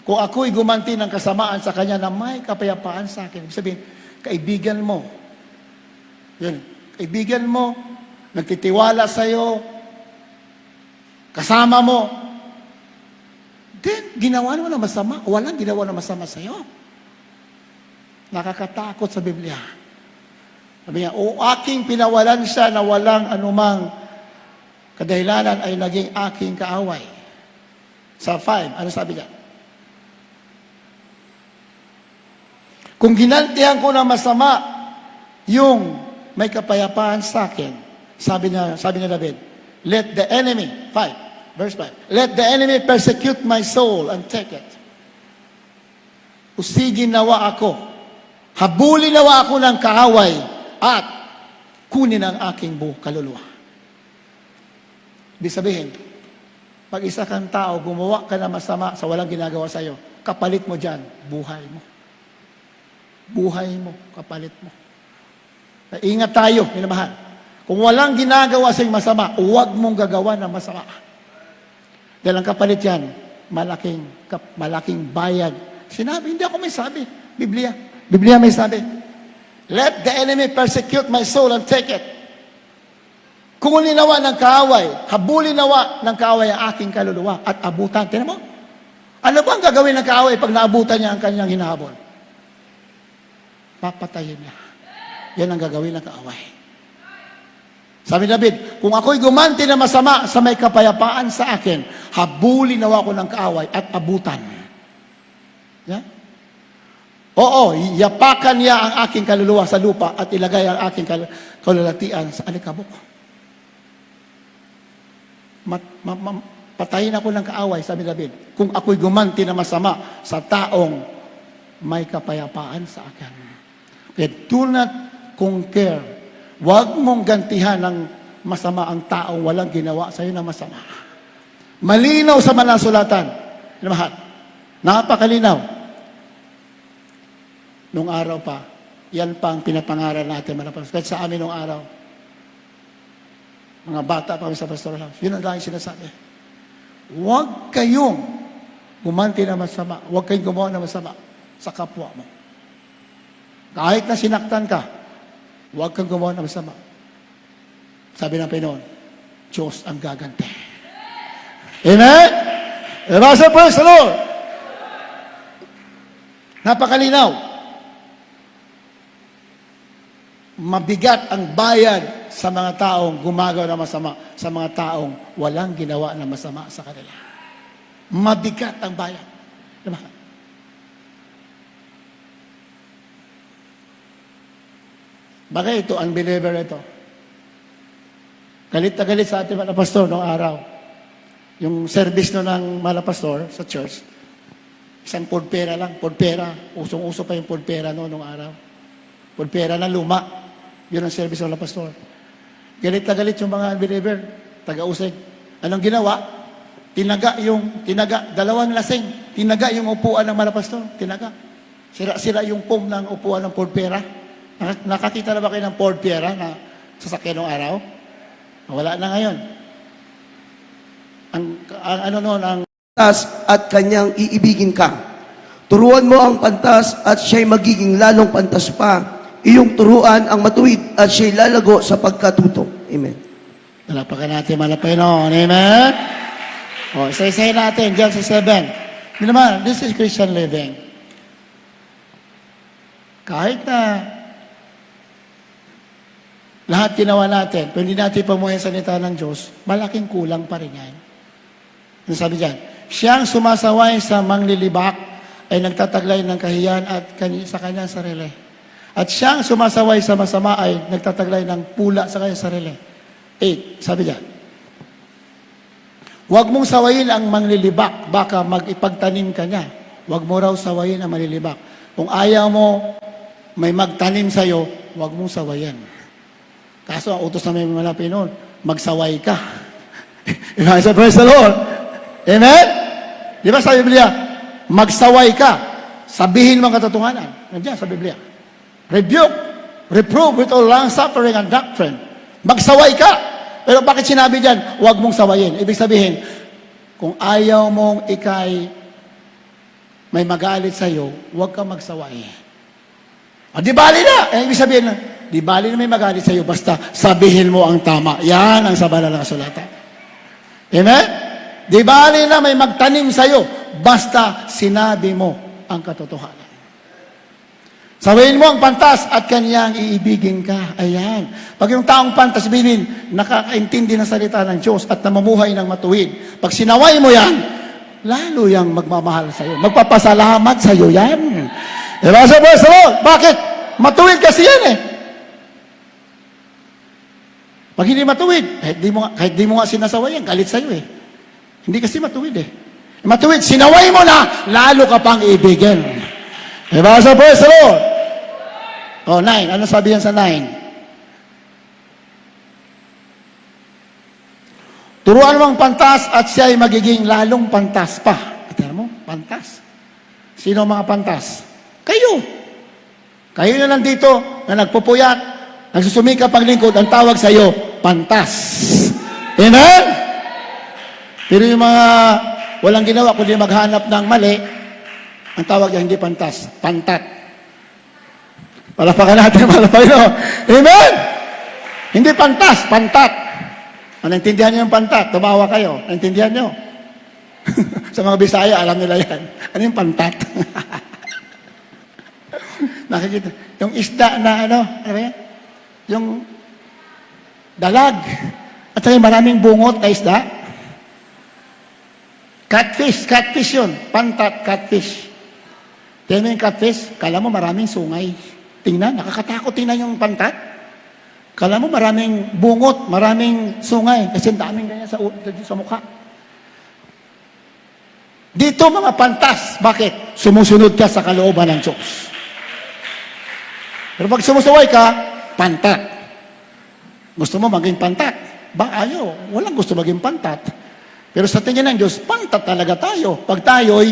Kung ako'y gumanti ng kasamaan sa kanya na may kapayapaan sa akin, ibig sabihin, kaibigan mo, yun, kaibigan mo, nagtitiwala sa'yo, kasama mo, then, ginawa mo na masama, walang ginawa na masama sa'yo. Nakakatakot sa Biblia. Sabi niya, o aking pinawalan siya na walang anumang kadahilanan ay naging aking kaaway. Sa 5, ano sabi niya? Kung ginantihan ko na masama, yung may kapayapaan sa akin, sabi ni David, let the enemy, 5, verse 5, let the enemy persecute my soul and take it. Usigin nawa ako, habulin nawa ako ng kaaway, at kunin ang aking kaluluwa. Ibig sabihin, pag isa kang tao, gumawa ka na masama sa walang ginagawa sa'yo, kapalit mo dyan, buhay mo. Buhay mo, kapalit mo. Ingat tayo, minamahal. Kung walang ginagawa sa'yo masama, huwag mong gagawa ng masama. Dahil ang kapalit yan, malaking bayad. Sinabi, hindi ako may sabi. Biblia may sabi. Let the enemy persecute my soul and take it. Kunin nawa ng kaaway, habulin nawa ng kaaway ang aking kaluluwa at abutan. Tinan mo? Ano ba ang gagawin ng kaaway pag naabutan niya ang kanyang hinahabol? Papatayin niya. Yan ang gagawin ng kaaway. Sabi ni David, kung ako'y gumanti na masama sa may kapayapaan sa akin, habulin nawa ko ng kaaway at abutan. Yeah? Oo, yapakan niya ang aking kaluluwa sa lupa at ilagay ang aking kalulatian sa alikabok. Patayin ako ng kaaway, sabi David, kung ako'y gumanti na masama sa taong may kapayapaan sa akin. Kaya do not conquer. Huwag mong gantihan ng masama ang taong walang ginawa sa iyo na masama. Malinaw sa manasulatan. Napakalinaw. Nung araw pa, yan pang pinapangaral natin, kahit sa amin nung araw. Mga bata pa kami sa pastoral house. Yun ang lagi sinasabi. Huwag kayong gumanti na masama. Huwag kayong gumawa na masama sa kapwa mo. Kahit na sinaktan ka, huwag kang gumawa na masama. Sabi ng Panginoon, Diyos ang gaganti. Amen? Praise the Lord. Napakalinaw. Mabigat ang bayad sa mga taong gumagawa ng masama, sa mga taong walang ginawa na masama sa kanila. Mabigat ang bayad. Diba? Baka ito, unbeliever ito. Galit na galit sa ating mga pastor noong araw. Yung service no ng mga pastor sa church, isang podpera lang, podpera. Usong-uso pa yung podpera noong araw. Podpera na luma. Yun ang service ng pastor. Galit na galit yung mga unbeliever, taga-usig. Anong ginawa? Dalawang lasing. Tinaga yung upuan ng mga pastor. Tinaga. Sira-sira yung pom ng upuan ng podpera. Nakakita na ba kayo ng podpera na sasakyan ng araw? Wala na ngayon. Ang pantas at kanyang iibigin ka. Turuan mo ang pantas at siya'y magiging lalong pantas pa. Iyong turuan ang matuwid at siya'y lalago sa pagkatuto. Amen. Nalapakan natin malapay noon. Amen? O, isa-isay natin dyan sa 7. Hindi naman, this is Christian living. Kahit na lahat ginawa natin, kung hindi natin pamuhay sa salita ng Diyos, malaking kulang pa rin yan. Ano sabi dyan? Siyang sumasaway sa manglilibak ay nagtataglay ng kahiyan at sa kanyang sarili. At siyang sumasaway sa masama ay nagtataglay ng pula sa kanyang sarili. 8, sabi dyan. Huwag mong sawayin ang manglilibak, baka mag-ipagtanim ka niya. Huwag mo raw sawayin ang manglilibak. Kung ayaw mo may magtanim sa'yo, huwag mong sawayin. Kaso ang utos na may malapit noon, magsaway ka. Praise the Lord. Amen? Di ba sa Biblia, magsaway ka. Sabihin mo ang katotohanan. Nandiyan sa Biblia. rebuke, reprove with all long-suffering and doctrine. Magsaway ka. Pero bakit sinabi dyan, huwag mong sawayin? Ibig sabihin, kung ayaw mong ikay may magalit sa'yo, huwag kang magsaway. O, di bali na. Ibig sabihin, di bali na may magalit sa'yo, basta sabihin mo ang tama. Yan ang sa banal na kasulatan. Amen? Di bali na may magtanim sa'yo, basta sinabi mo ang katotohanan. Sabihin mo ang pantas at kanyang iibigin ka. Ayan. Pag yung taong pantas, sabihin, nakakaintindi ng salita ng Diyos at namumuhay ng matuwid. Pag sinaway mo yan, lalo yang magmamahal sa'yo. Magpapasalamat sa'yo yan. Diba sa Lord? Bakit? Matuwid kasi yan eh. Pag hindi matuwid, kahit di mo nga sinasaway yan, galit sa'yo eh. Hindi kasi matuwid eh. Matuwid, sinaway mo na, lalo ka pang ibigin. Diba sa Lord? Oh, 9. Ano sabi yan sa 9? Turuan mo ang pantas at siya ay magiging lalong pantas pa. Kita mo? Pantas. Sino ang mga pantas? Kayo. Kayo na nandito na nagpupuyat, nagsusumika paglingkod, ang tawag sa iyo, pantas. Amen? Pero yung mga walang ginawa kundi maghanap ng mali, ang tawag niya hindi pantas, pantat. Palapakan natin, palapakan. Amen? Hindi pantas, pantat. Naintindihan niyo yung pantat? Tumawa kayo. Naintindihan niyo? Sa mga Bisaya, alam nila yan. Ano yung pantat? Nakikita. Yung isda na ano ba yan? Yung dalag. At saka maraming bungot na isda. Catfish yun. Pantat, catfish. Tingnan mo yung catfish, kala mo maraming sungay. Tingnan, nakakatakot tingnan yung pantat. Kala mo maraming bungot, maraming sungay, kasi daming ganyan sa mukha. Dito mga pantas, bakit? Sumusunod ka sa kalooban ng Diyos. Pero pag sumusuway ka, pantat. Gusto mo maging pantat? Ba, ayaw. Walang gusto maging pantat. Pero sa tingin ng Diyos, pantat talaga tayo. Pag tayo'y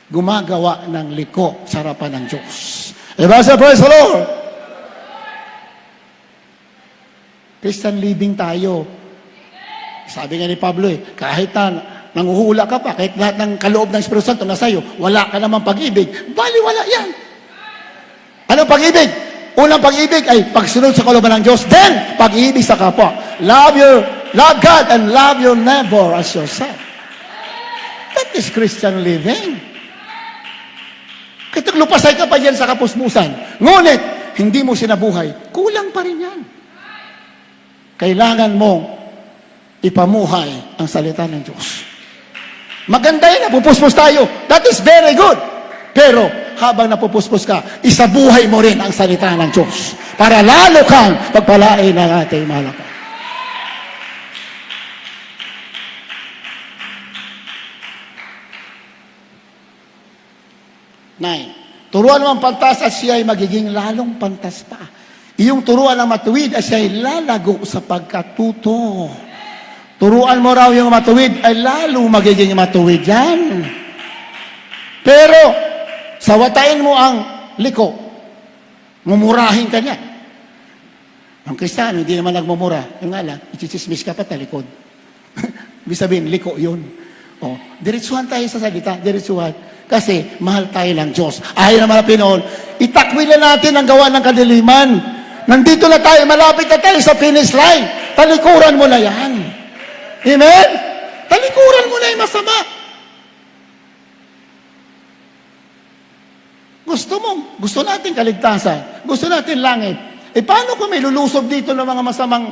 gumagawa ng liko sa harapan ng Diyos. Diba sa praise the Lord? Christian living tayo. Sabi nga ni Pablo kahit na nanguhula ka pa, kahit lahat ng kaloob ng Espiritu Santo na sa'yo, wala ka namang pag-ibig, baliwala yan. Anong pag-ibig? Unang pag-ibig ay pagsunod sa kalooban ng Diyos, then pag-ibig sa kapwa. Love God and love your neighbor as yourself. That is Christian living. Kahit lupasay ka pa yan sa kapuspusan, ngunit hindi mo sinabuhay, kulang pa rin yan. Kailangan mong ipamuhay ang salita ng Diyos. Maganda yan, napupuspos tayo. That is very good. Pero habang napupuspos ka, isabuhay mo rin ang salita ng Diyos para lalo kang pagpalain ng ating mahal. 9. Turuan mo ang pantas at siya ay magiging lalong pantas pa. Iyong turuan ang matuwid at siya ay lalago sa pagkatuto. Turuan mo raw yung matuwid ay lalong magiging matuwid yan. Pero, sawatain mo ang liko. Mumurahin ka niya. Ang Kristiyano, hindi naman nagmumura. Yung nga lang, ichichismis ka pa talikod. Ibig sabihin, liko yun. O, diretsuhan tayo sa salita, diretsuhan. Kasi mahal tayo ng Diyos. Ayaw na mga Pinoon, itakwil na natin ang gawa ng kadiliman. Nandito na tayo, malapit na tayo sa finish line. Talikuran mo na yan. Amen? Talikuran mo na yung masama. Gusto natin kaligtasan. Gusto natin langit. Paano kung may lulusob dito ng mga masamang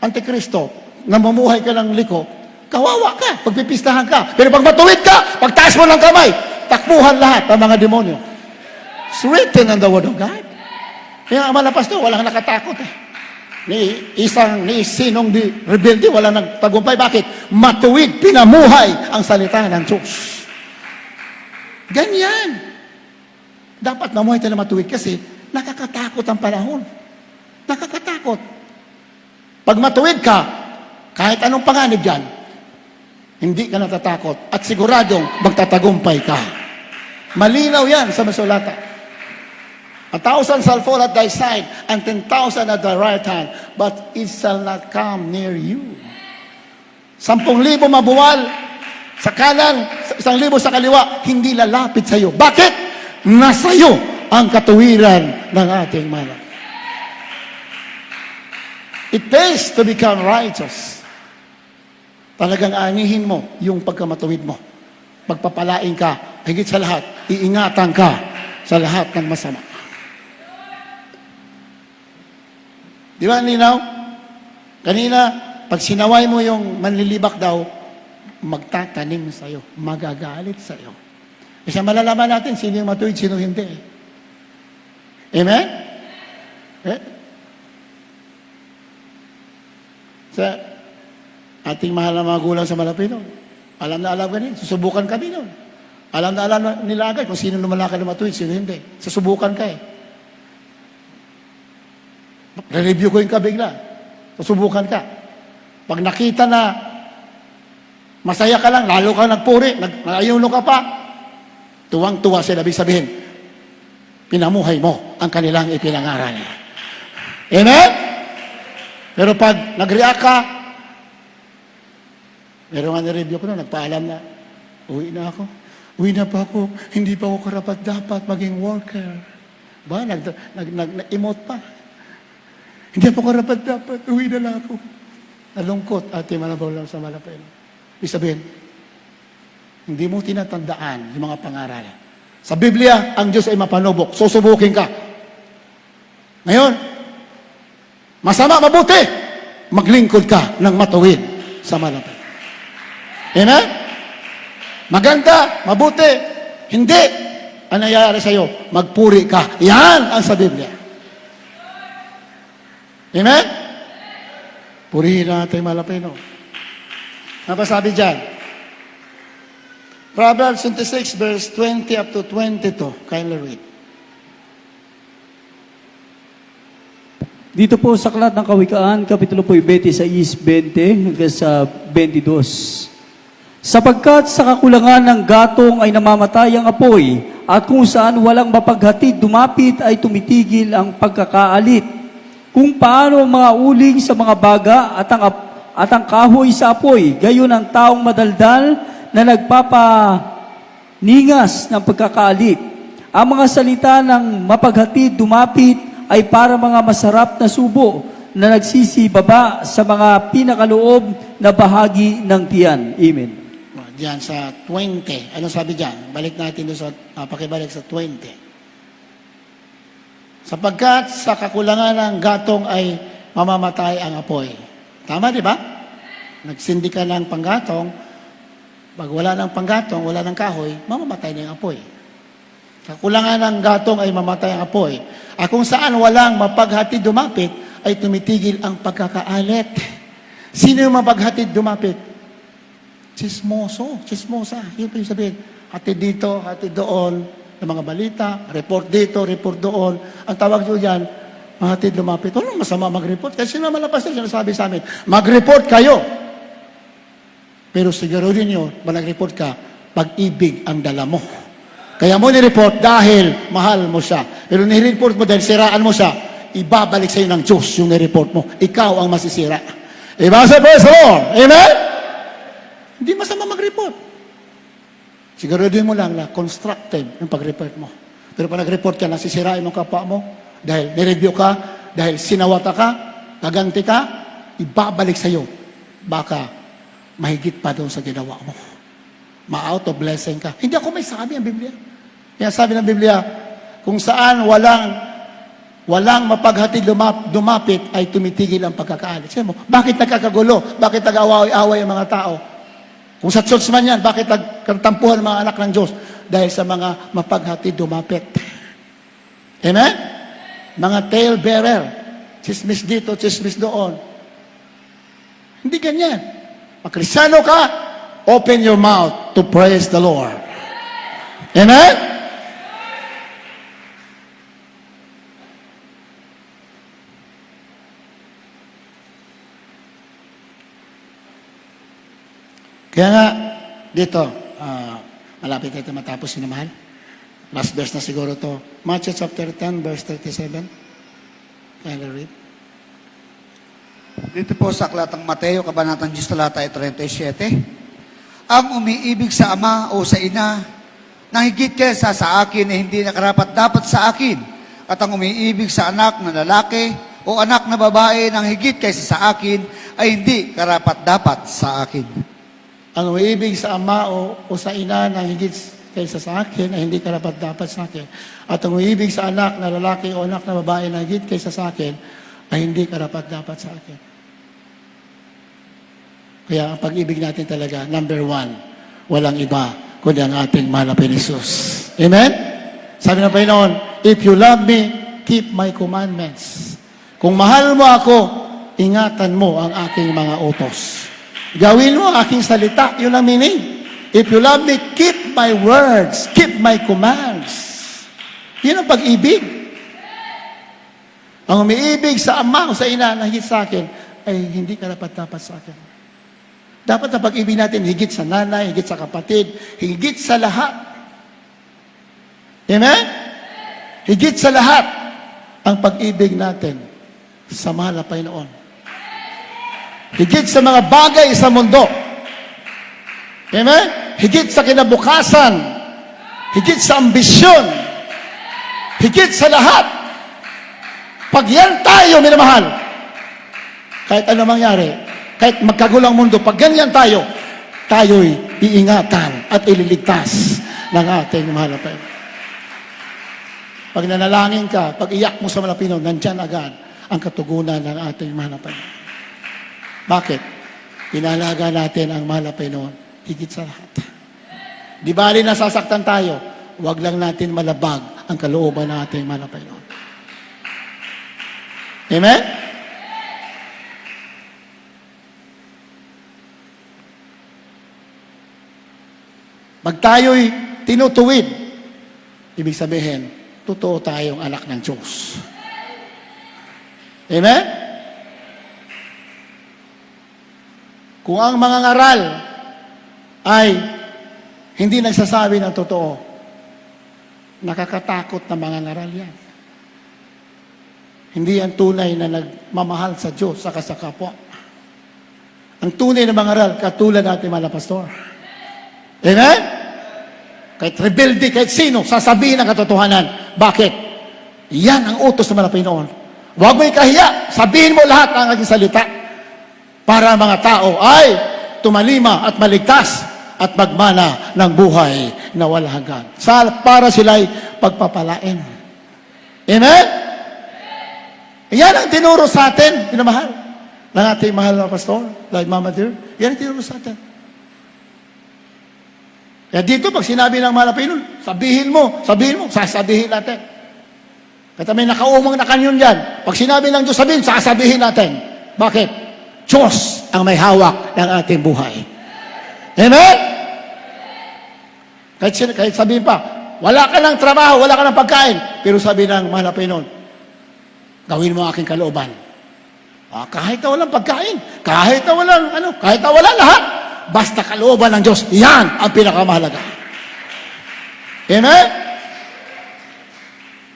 antikristo, namumuhay ka ng liko, kawawa ka, pagpipistahan ka. Pero pag matuwid ka, pagtaas mo ng kamay, takbuhan lahat ng mga demonyo. It's written in the Word of God. Kaya ang mga pastor, walang nakatakot. Ni sinong di rebelde, walang nagtagumpay. Bakit? Matuwid, pinamuhay ang salita ng Diyos. Ganyan. Dapat namuhay tayo na matuwid kasi nakakatakot ang panahon. Nakakatakot. Pag matuwid ka, kahit anong panganib dyan, hindi ka natatakot at siguradong magtatagumpay ka. Malinaw yan sa masulata. 1,000 shall fall at thy side, and 10,000 at thy right hand, but it shall not come near you. 10,000 mabuwal sa kanan, 1,000 sa kaliwa, hindi lalapit sa iyo. Bakit? Nasa iyo ang katuwiran ng ating Mana. It pays to become righteous. Talagang anihin mo yung pagkamatuwid mo. Pagpapalain ka, higit sa lahat, iingatan ka sa lahat ng masama. Di ba, linaw? Kanina, pag sinaway mo yung manlilibak daw, magtatanim sa'yo, magagalit sa'yo. Kasi malalaman natin sino yung matuwid, sino hindi. Amen? Sa ating mahal na mga gulang sa Malapino, alam na alam ka rin, susubukan kami nun. Alam na alam nila agad kung sino lumalakad na matuwid, sino hindi. Susubukan ka eh. Re-review ko yung kabigla. Susubukan ka. Pag nakita na masaya ka lang, lalo ka nagpuri, nag-ayuno ka pa, tuwang-tuwa sila, ibig sabihin, pinamuhay mo ang kanilang ipinangaral. Amen? Pero pag nag-react ka, meron nga na-review ko na, nagpaalam na, uwi na ako. Uwi na pa ako. Hindi pa ako karapat-dapat maging worker. Ba, nag-emote pa. Hindi pa ako karapat-dapat. Uwi na lang ako. Nalungkot at manabaw lang sa Malapino. Ibig sabihin, hindi mo tinatandaan yung mga pangaral. Sa Biblia, ang Diyos ay mapanubok. Susubukin ka. Ngayon, masama, mabuti, maglingkod ka ng matuwid sa Malapino. Amen? Maganda, mabuti, hindi. Ang nangyayari sa'yo, magpuri ka. Yan ang sa Biblia. Amen? Purihin natin Malapino. Ano pa sabi dyan? Proverbs 26, verse 20 up to 22. Kindly read. Dito po sa Aklat ng Kawikaan, Kapitulo po 26, 20 hanggang sa 22. Sapagkat sa kakulangan ng gatong ay namamatay ang apoy, at kung saan walang mapaghatid dumapit ay tumitigil ang pagkakaalit. Kung paano ang mga uling sa mga baga at ang kahoy sa apoy, gayon ang taong madaldal na nagpapaningas ng pagkakaalit. Ang mga salita ng mapaghatid dumapit ay para mga masarap na subo na nagsisibaba sa mga pinakaloob na bahagi ng tiyan. Amen. Diyan sa 20. Ano sabi diyan? Balik natin doon sa, pakibalik sa 20. Sapagkat sa kakulangan ng gatong ay mamamatay ang apoy. Tama, di ba? Nagsindi ka ng panggatong, pag wala ng panggatong, wala ng kahoy, mamamatay na yung apoy. Kakulangan ng gatong ay mamatay ang apoy. At kung saan walang mapaghatid dumapit, ay tumitigil ang pagkakaalit. Sino yung mapaghatid dumapit? Chismoso, chismosa. Yun pa yung sabihin. Hatid dito, hatid doon, ng mga balita, report dito, report doon. Ang tawag nyo dyan, mahatid lumapit. Walang masama mag-report. Kasi naman na pastor, sinasabi sa amin, mag-report kayo. Pero siguro din nyo, mag-report ka, pag-ibig ang dala mo. Kaya mo ni-report dahil mahal mo siya. Pero ni-report mo dahil siraan mo siya, ibabalik sa'yo ng Diyos yung ni-report mo. Ikaw ang masisira. Ibasa praise the Lord. Amen? Hindi masama mag-report. Siguraduhin mo lang na constructive yung pag-report mo. Pero pag nag-report ka, nasisirain mo kapwa mo, dahil nireview ka, dahil sinawata ka, kaganti ka, ibabalik sa'yo. Baka mahigit pa doon sa ginawa mo. Ma-out of blessing ka. Hindi ako may sabi ang Biblia. Kaya sabi ng Biblia, kung saan walang mapaghatid dumapit, ay tumitigil ang pagkakaalit. Sabi mo, bakit nagkakagulo? Bakit nag-away-away ang mga tao? Kung sa church man yan, bakit nagtampuhan ang mga anak ng Diyos? Dahil sa mga mapaghatid dumapit. Amen? Mga tale bearer. Chismis dito, chismis doon. Hindi ganyan. Pag Kristyano ka, open your mouth to praise the Lord. Amen? Kaya nga, dito, malapit tayo matapos, sinamahal. Last verse na siguro to. Matthew chapter 10, verse 37. Can you read? Dito po sa Aklatang Mateo, Kabanatang 10, talata 37. Ang umiibig sa ama o sa ina, na higit kaysa sa akin ay hindi nakarapat-dapat sa akin. At ang umiibig sa anak na lalaki o anak na babae nang higit kaysa sa akin ay hindi karapat-dapat sa akin. Ang umiibig sa ama o sa ina na higit kaysa sa akin ay hindi karapat-dapat sa akin. At ang umiibig sa anak na lalaki o anak na babae na higit kaysa sa akin ay hindi karapat-dapat sa akin. Kaya ang pag-ibig natin talaga, number one, walang iba kundi ang ating mahal na Panginoon. Amen? Sabi ng Panginoon, if you love me, keep my commandments. Kung mahal mo ako, ingatan mo ang aking mga utos. Gawin mo ang aking salita. Yun ang meaning. If you love me, keep my words. Keep my commands. Yun ang pag-ibig. Ang umiibig sa ama o sa ina na higit sa akin ay hindi karapat-dapat sa akin. Dapat ang pag-ibig natin higit sa nanay, higit sa kapatid, higit sa lahat. Amen? Higit sa lahat ang pag-ibig natin sa mahal na Panginoon. Higit sa mga bagay sa mundo. Amen? Higit sa kinabukasan. Higit sa ambisyon. Higit sa lahat. Pag yan tayo, minamahal, kahit ano mangyari, kahit magkagulang mundo, pag ganyan tayo, tayo'y iingatan at ililigtas ng ating mahal na Panginoon. Pag nanalangin ka, pag iyak mo sa mahal na Panginoon, nandyan agad ang katugunan ng ating mahal na Panginoon. Bakit? Pinalaga natin ang mahal na Panginoon higit sa lahat. Di bali nasasaktan tayo, huwag lang natin malabag ang kalooban ng ating mahal na Panginoon. Amen? Pag tayo'y tinutuwid, ibig sabihin, totoo tayong anak ng Diyos. Amen? Kung ang mga ngaral ay hindi nagsasabi ng totoo, nakakatakot na mga ngaral yan. Hindi yan tunay na nagmamahal sa Diyos saka sa kapwa. Ang tunay na mga ngaral, katulad natin mga pastor. Amen? Kahit rebelde, kahit sino, sasabihin ang katotohanan. Bakit? Yan ang utos ng mga Panginoon. Huwag mo ikahiya. Sabihin mo lahat ang aking salita para ang mga tao ay tumalima at maligtas at magmana ng buhay na walang hanggan. Para sila'y pagpapalain. Amen? Yan ang tinuro sa atin, pinamahal, ng ating mahal na pastor, like Mama Dear. Yan ang tinuro sa atin. Kaya dito, pag sinabi ng mahal na Panginoon, sabihin mo, sasabihin natin. Kaya may nakaumang na kanyon dyan. Pag sinabi ng Diyos, sasabihin natin. Bakit? Diyos ang may hawak ng ating buhay. Amen? Kahit sabihin pa, wala ka ng trabaho, wala ka ng pagkain. Pero sabi ng mahal na Panginoon, gawin mo aking kalooban. Kahit na walang pagkain, kahit na walang lahat, basta kalooban ng Diyos, yan ang pinakamahalaga. Amen?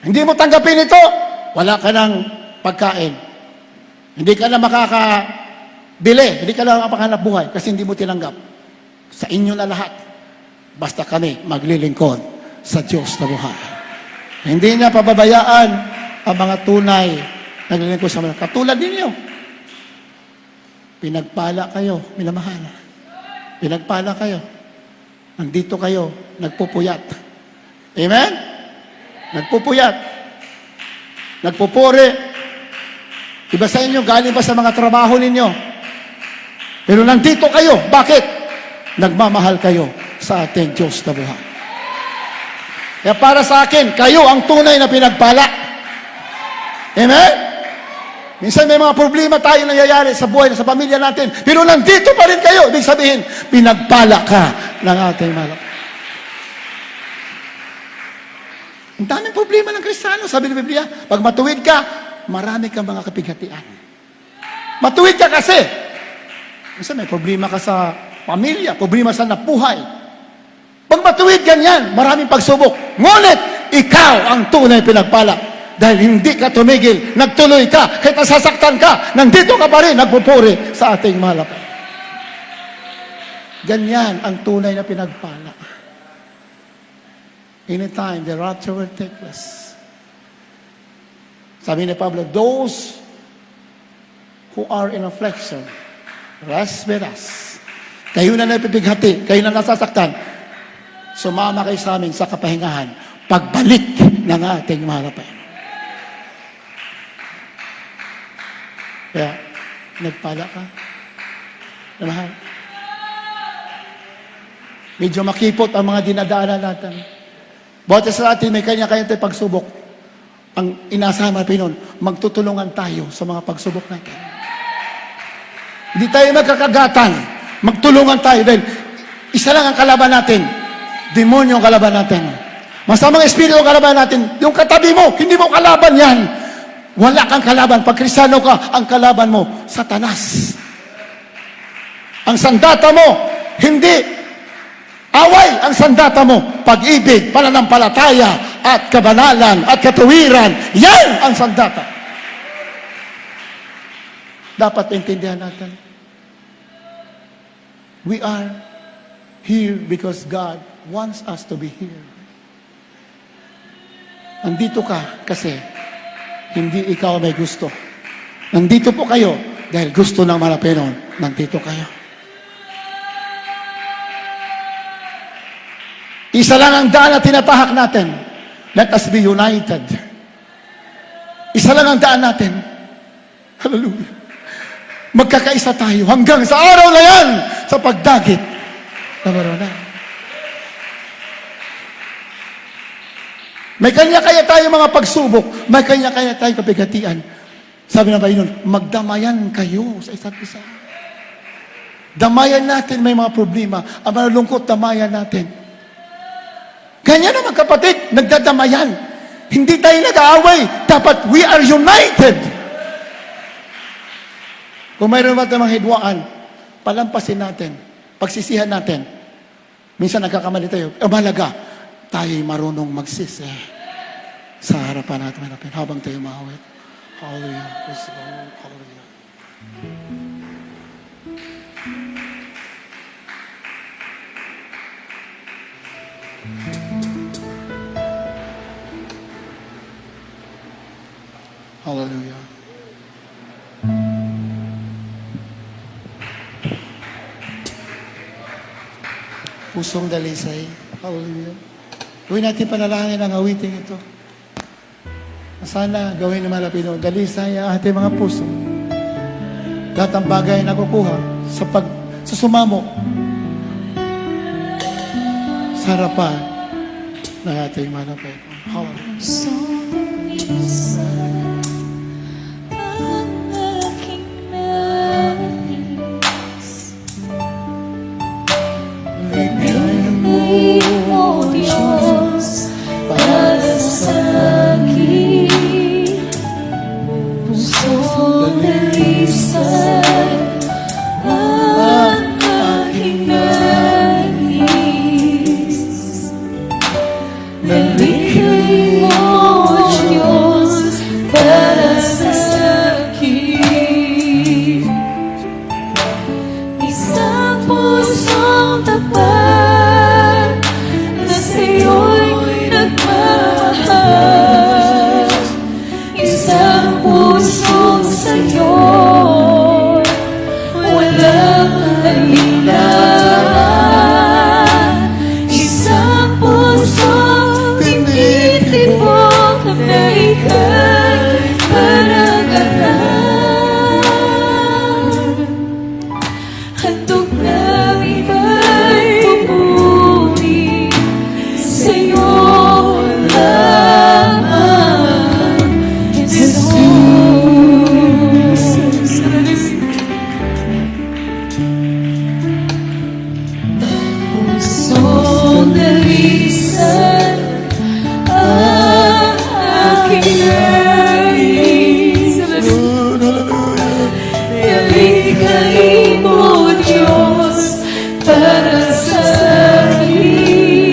Hindi mo tanggapin ito, wala ka ng pagkain. Hindi ka na makakabili, hindi ka na makahanap buhay kasi hindi mo tinanggap. Sa inyo na lahat, basta kami maglilingkod sa Diyos na buhay. Hindi niya pababayaan ang mga tunay naglilingkod sa mga. Katulad ninyo, pinagpala kayo, minamahal. Pinagpala kayo. Nandito kayo, nagpupuyat. Amen? Nagpupuyat. Nagpupuri. Iba sa inyo, galing ba sa mga trabaho ninyo? Pero nandito kayo. Bakit? Nagmamahal kayo sa ating Diyos na buhay. Kaya para sa akin, kayo ang tunay na pinagpala. Amen? Minsan may mga problema tayo nangyayari sa buhay, sa pamilya natin. Pero nandito pa rin kayo. Ibig sabihin, pinagpala ka ng ating malak. Ang daming problema ng Kristiyano. Sabi ng Biblia, pag matuwid ka, marami kang mga kapighatian. Matuwid ka kasi. Minsan may problema ka sa pamilya, problema sa napuhay. Pag matuwid ganyan, maraming pagsubok. Ngunit, ikaw ang tunay pinagpala. Dahil hindi ka tumigil, nagtuloy ka, kahit nasasaktan ka, nandito ka pa rin, nagpupuri sa ating malapay. Ganyan ang tunay na pinagpala. Anytime the rapture will take place. Sabi ni Pablo, those who are in affliction, rest with us. Kayo na napipighati, kayo na nasasaktan, sumama kayo sa amin sa kapahingahan, pagbalik ng ating malapay. Kaya, nagpala ka. Na mahal. Medyo makipot ang mga dinadaanan natin. Bawat sa atin, may kanya-kanya tayong pagsubok. Ang inasahan natin nun, magtutulungan tayo sa mga pagsubok natin. Hindi tayo magkakagatan. Magtulungan tayo dahil isa lang ang kalaban natin. Demonyo ang kalaban natin. Masamang espiritu ang kalaban natin. Yung katabi mo, hindi mo kalaban yan. Wala kang kalaban. Pag Kristiyano ka, ang kalaban mo, Satanas. Ang sandata mo, hindi away. Ang sandata mo, pag-ibig, pananampalataya, at kabanalan, at katuwiran. Yan ang sandata. Dapat intindihan natin. We are here because God wants us to be here. Nandito ka kasi hindi ikaw may gusto. Nandito po kayo dahil gusto ng Malapenon. Nandito kayo. Isa lang ang daan na tinatahak natin. Let us be united. Isa lang ang daan natin. Hallelujah. Magkakaisa tayo hanggang sa araw na yan sa pagdagit na maruna. May kanya-kanya tayo mga pagsubok. May kanya-kanya tayo kabigatian. Sabi na ba yun, magdamayan kayo sa isa't isa. Damayan natin may mga problema. Ang malulungkot, damayan natin. Ganyan naman kapatid, nagdadamayan. Hindi tayo nag-aaway. Dapat we are united. Kung mayroon ba tayong mga hidwaan, palampasin natin. Pagsisihan natin. Minsan nagkakamali tayo. Mahalaga, tayo'y marunong magsisi sa harapan natin habang tayo maawit. Hallelujah. Praise the Lord. Hallelujah. Hallelujah. Pusong dalisay. Hallelujah. Gawin natin panalangin ang awiting ito. Sana gawin ng Malapino, dalisay ang ating mga puso. Lahat ng bagay na kukuha sa sumamo sa harapan ng ating Malapino. Hallelujah. So minsan ang aking nais Ibigay mo, Diyos, para sa akin Pusong dalisay ang aking nais Ibigay mo, Diyos, para sa akin Isang pusong tapat na sa'yo'y nagmamahal Isang pusong sa'yo'y walang alinlangan Isang pusong tinitibok na ika'y parangalan Handog na iba'y pupuri sa'yo lamang, Jesus. Pusong dalisay ang aking nais. Ibigay mo, Diyos, para sa akin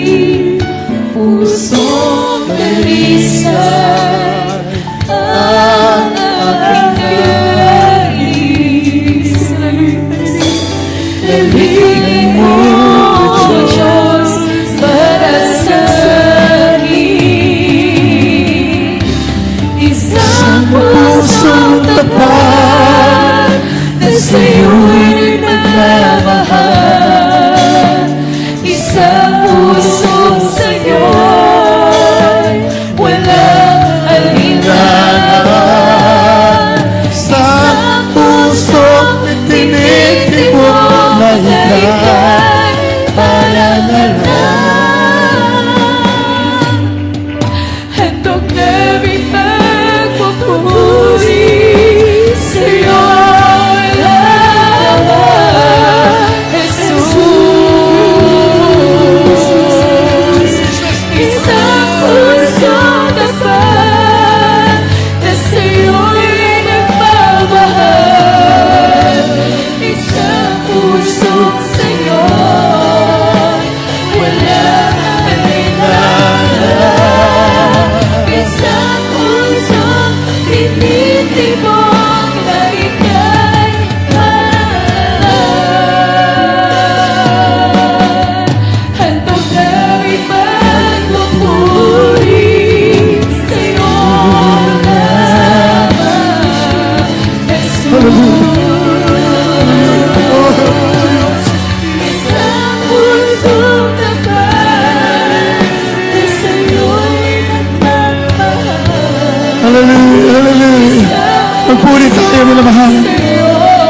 minamahal.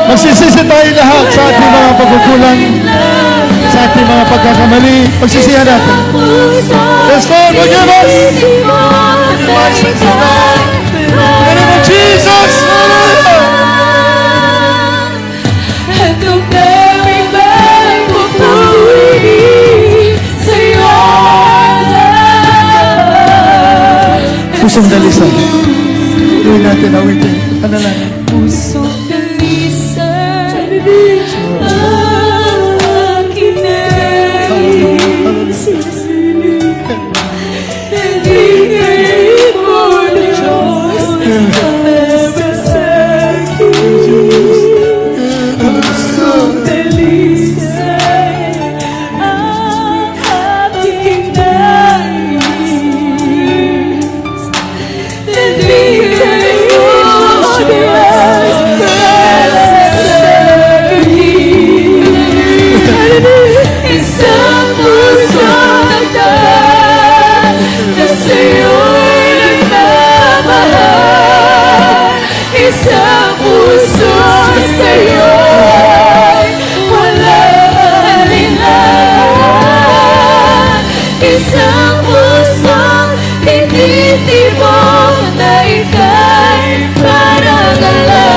Magsisisi tayo lahat sa ating mga pagkukulang, sa ating mga pagkakamali. Pagsisihan natin. Yes, Lord, forgive us. My sins are not. In the name of Jesus. And the very magpupuri sa iyong love. Pusong dalisan. Gawin natin awitin. Panalangin. Pusong dalisan, aking nais. Nagiging mo, Diyos, pamebel sa akin. Pusong dalisan, aking nais. Nagiging mo, Diyos, pamebel sa akin. Isang pusong nagdaan na sa'yo'y nagmamahal. Isang puso sa'yo'y walang alinlangan. Isang pusong tinitibok na ika'y paragalan.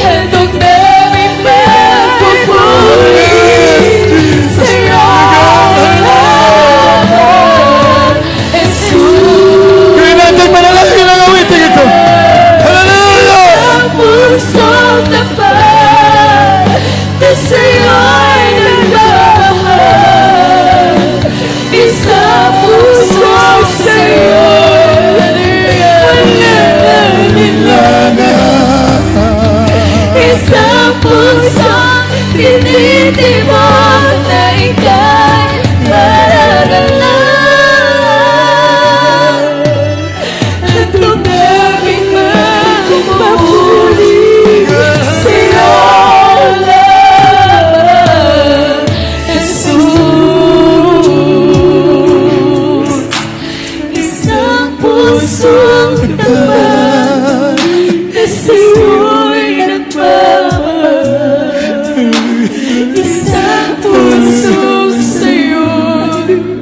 Handog namin magpupuri sa iyong laban, Jesus. Gawin natin manalangin ang awitin ito. Hallelujah! Ang pusong tapat na sa'yo'y nagmamahal. Isang puso sa'yo'y walang alinlangan. Isang pusong tinitibok na ika'y paragalan. Handog namin magpupuri sa iyong laban, Jesus. Isang pusong tapat na sa'yo'y nagmamahal. Isang pusong sa'yo'y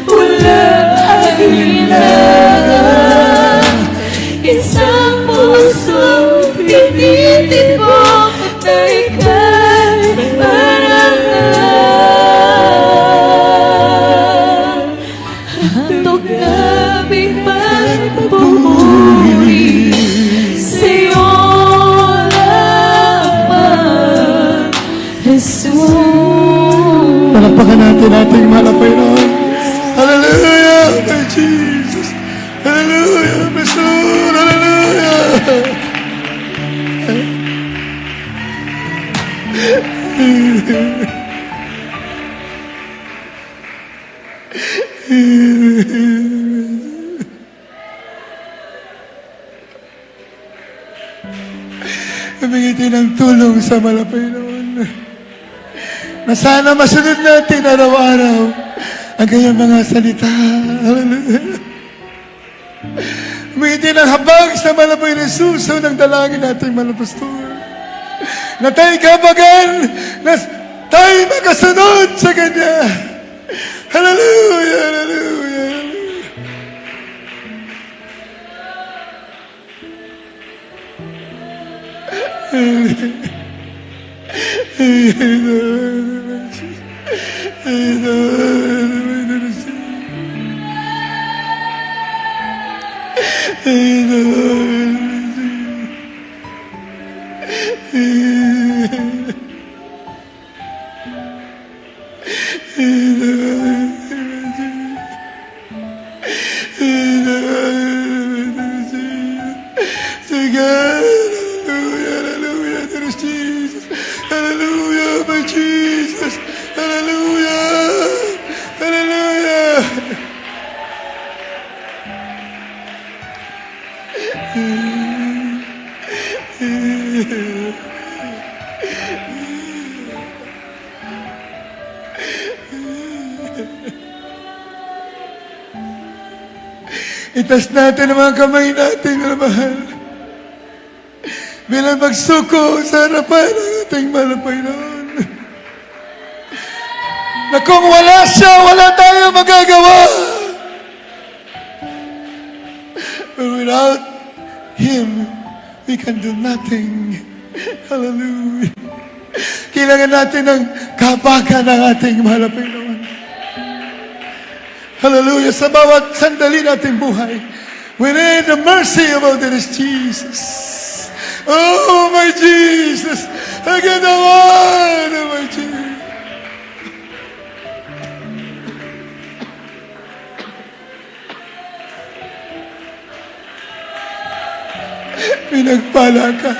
walang alinlangan. Isang pusong tinitibok na ika'y paragalan. Handog naming magpupuri sa iyong laban, Jesus. Palakpakan natin ating mahal na Panginoon. Hallelujah! My Jesus! Hallelujah! My soul! Hallelujah! Humingi tayo ng tulong sa mahal na Panginoon. Na sana masunod natin araw-araw ang kanyang mga salita. Hallelujah. Humingi tayo ng habag sa mahal na Panginoon Jesus sa unang dalangin nating mahal na pastor. Na tayo kabagan, na tayo makasunod sa Kanya. Hallelujah, hallelujah. Hallelujah, there is Jesus. Hallelujah, my Jesus. Hallelujah, hallelujah. Itaas natin ang mga kamay natin, minamahal. Bilang magsuko sa harapan ng ating mahal na Panginoon. Na kung wala siya, wala tayo magagawa. But without Him, we can do nothing. Hallelujah. Kailangan natin ng kapagan ng ating mahal na Panginoon. Hallelujah. Sa bawat sandali nating buhay, we need the mercy of our dear Jesus. Oh, my Jesus. Again, the one, oh, my Jesus. Pinagpala ka.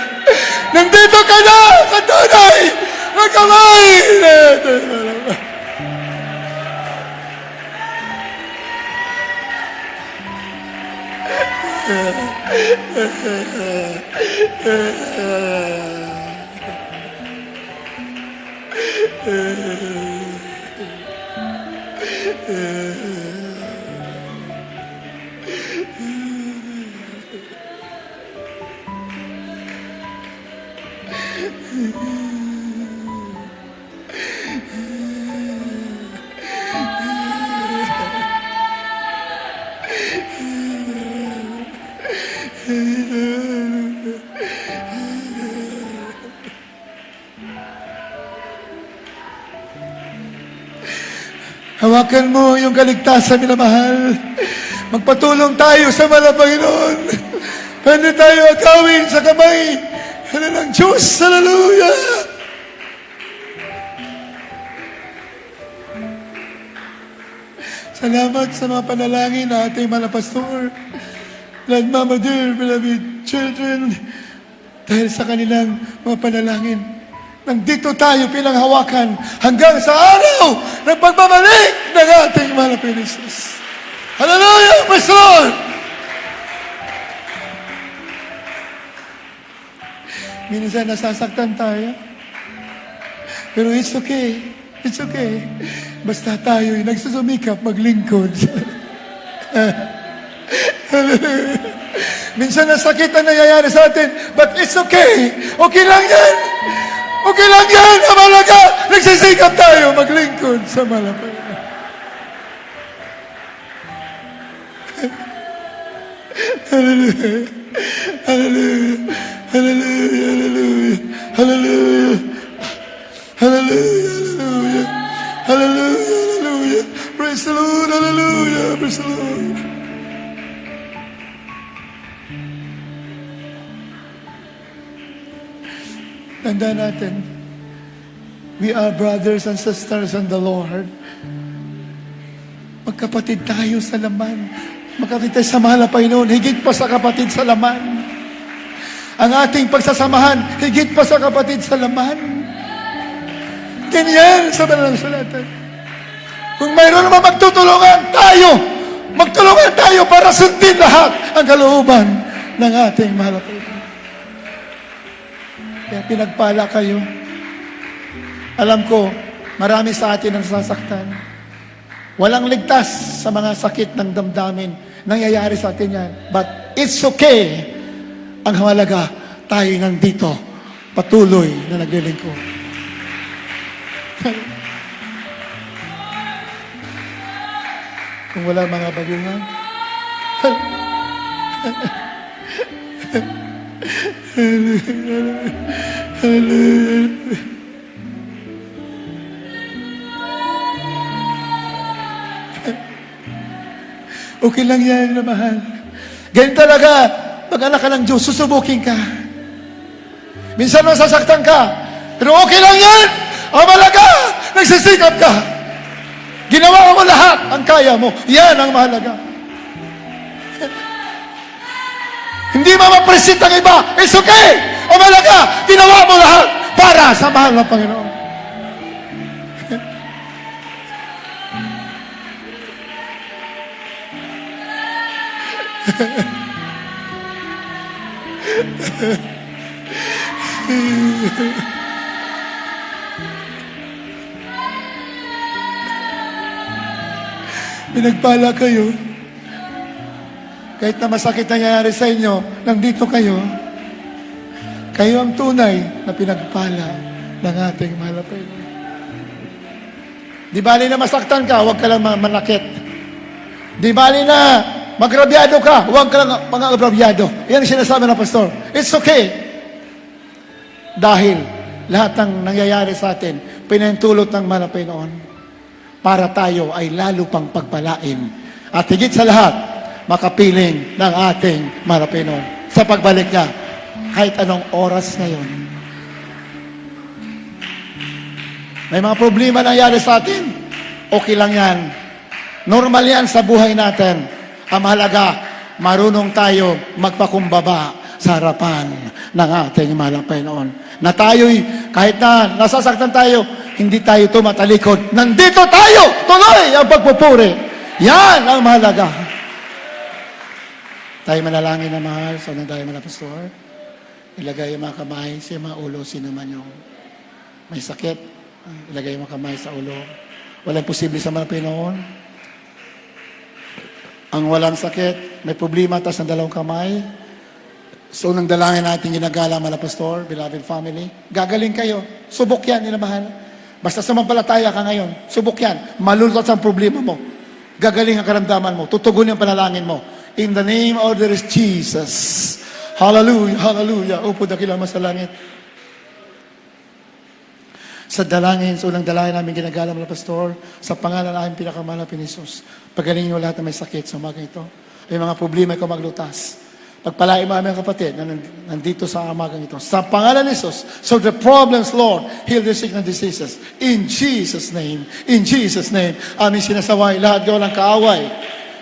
Nandito ka na sa tunay na kamay natin. Hawakan mo yung kaligtasan, minamahal. Magpatulong tayo sa mahal na Panginoon. Pwede tayo agawin sa kamay ng Diyos. Hallelujah! Salamat sa mga panalangin na ating mga pastor. Lord, Mama dear, beloved children, dahil sa kanilang mga panalangin, nandito tayo pinanghawakan hanggang sa araw ng pagbabalik ng ating mahal na Jesus. Hallelujah! Praise the Lord! Minsan nasasaktan tayo. Pero it's okay. It's okay. Basta tayo'y nagsusumikap maglingkod. Minsan nasakit ang nangyayari sa atin, but it's okay. Okay lang yan. Okay lang yan. Ang malaga, nagsisikap tayo maglingkod sa malapay. Hallelujah. Hallelujah. Hallelujah. Hallelujah. Hallelujah. Hallelujah. Hallelujah. Hallelujah. Hallelujah. Praise the Lord. Hallelujah. Praise the Lord. Tandaan natin, we are brothers and sisters in the Lord. Magkapatid tayo sa laman. Magkapatid tayo sa mahal na Panginoon, higit pa sa kapatid sa laman. Ang ating pagsasamahan, higit pa sa kapatid sa laman. Ganyan sa banal na sulatan. Kung mayroon naman magtulungan tayo para sundin lahat ang kalooban ng ating mahal na Panginoon. Kaya pinagpala kayo. Alam ko, marami sa atin ang sasaktan. Walang ligtas sa mga sakit ng damdamin. Nangyayari sa atin yan. But it's okay. Ang halaga, tayo nandito. Patuloy na naglilingkod. Kung wala mga bagungan. Okay lang yan na mahal. Ganyan talaga, pag anak ka ng Diyos, susubukin ka. Minsan masasaktan ka, pero okay lang yan. Ang malaga, nagsisikap ka. Ginawa mo lahat ang kaya mo. Yan ang mahalaga. Hindi mapapresit ang iba. It's okay. Ang mahalaga, ginawa mo lahat para sa mahal ng Panginoon. Pinagpala kayo. Kahit na masakit na nangyayari sa inyo, nandito kayo. Kayo ang tunay na pinagpala ng ating mahal na Panginoon. Di bali na masaktan ka, huwag ka lang manakit. Di bali na magrabyado ka, huwag ka lang mga agrabyado. Yan ang sinasabi ng pastor. It's okay. Dahil lahat ng nangyayari sa atin, pinahintulot ng mahal na Panginoon para tayo ay lalo pang pagpalain. At higit sa lahat, makapiling ng ating mahal na Panginoon sa pagbalik niya kahit anong oras ngayon. May mga problema nangyari sa atin, okay lang yan. Normal yan sa buhay natin. Ang mahalaga, marunong tayo magpakumbaba sa harapan ng ating mahal na Panginoon. Na tayo'y, kahit na nasasaktan tayo, hindi tayo tumatalikod. Nandito tayo! Tuloy ang pagpupuri. Yan ang mahalaga. Tayo manalangin na mahal sa unang tayo mga pastor. Ilagay yung mga kamay sa mga ulo, sino man yung may sakit. Ilagay yung mga kamay sa ulo. Walang posible sa mga Panginoon. Ang walang sakit, may problema, tas ng dalawang kamay. So, nang dalangin natin ginagala, mga pastor, beloved family, gagaling kayo. Subok yan, inamahan. Basta sumampalataya ka ngayon, subok yan. Malulot ang problema mo. Gagaling ang karamdaman mo. Tutugon yung panalangin mo. In the name of there is Jesus. Hallelujah, hallelujah. Upo dakilang sa langit. Sa dalangin, sa unang dalangin namin ginagala, mga pastor, sa pangalan namin pinakamahal na Pinisus, pagalingin mo lahat na may sakit sa umaga ito. Ay mga problema ko maglutas. Pagpalain mo aming kapatid na nandito sa umagang ito. Sa pangalan ni Jesus, so the problems, Lord, heal the sickness and diseases. In Jesus' name, in Jesus' name, aming sinasaway lahat gawa ng kaaway.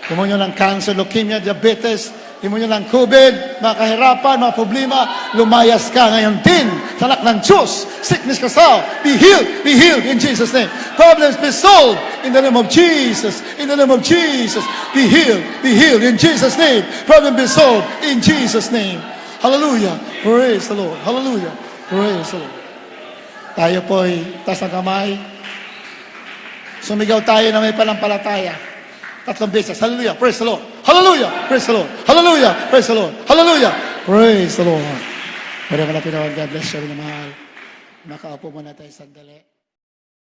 Demonyo ng cancer, leukemia, diabetes, demonyo ng COVID, mga kahirapan, mga problema, lumayas ka ngayon din. Sa anak ng Diyos, sickness kasaw, be healed in Jesus' name. Problems be solved in the name of Jesus, in the name of Jesus. Be healed in Jesus' name. Problem be solved in Jesus' name. Hallelujah. Praise the Lord. Hallelujah. Praise the Lord. Tayo po'y taas ng kamay. Sumigaw tayo na may panampalataya. 3 beses. Hallelujah. Praise the Lord. Hallelujah. Praise the Lord. Hallelujah. Praise the Lord. Hallelujah. Praise the Lord. Pwede ka na pinawag. God bless you na mahal. Makaupo muna tayo sandali.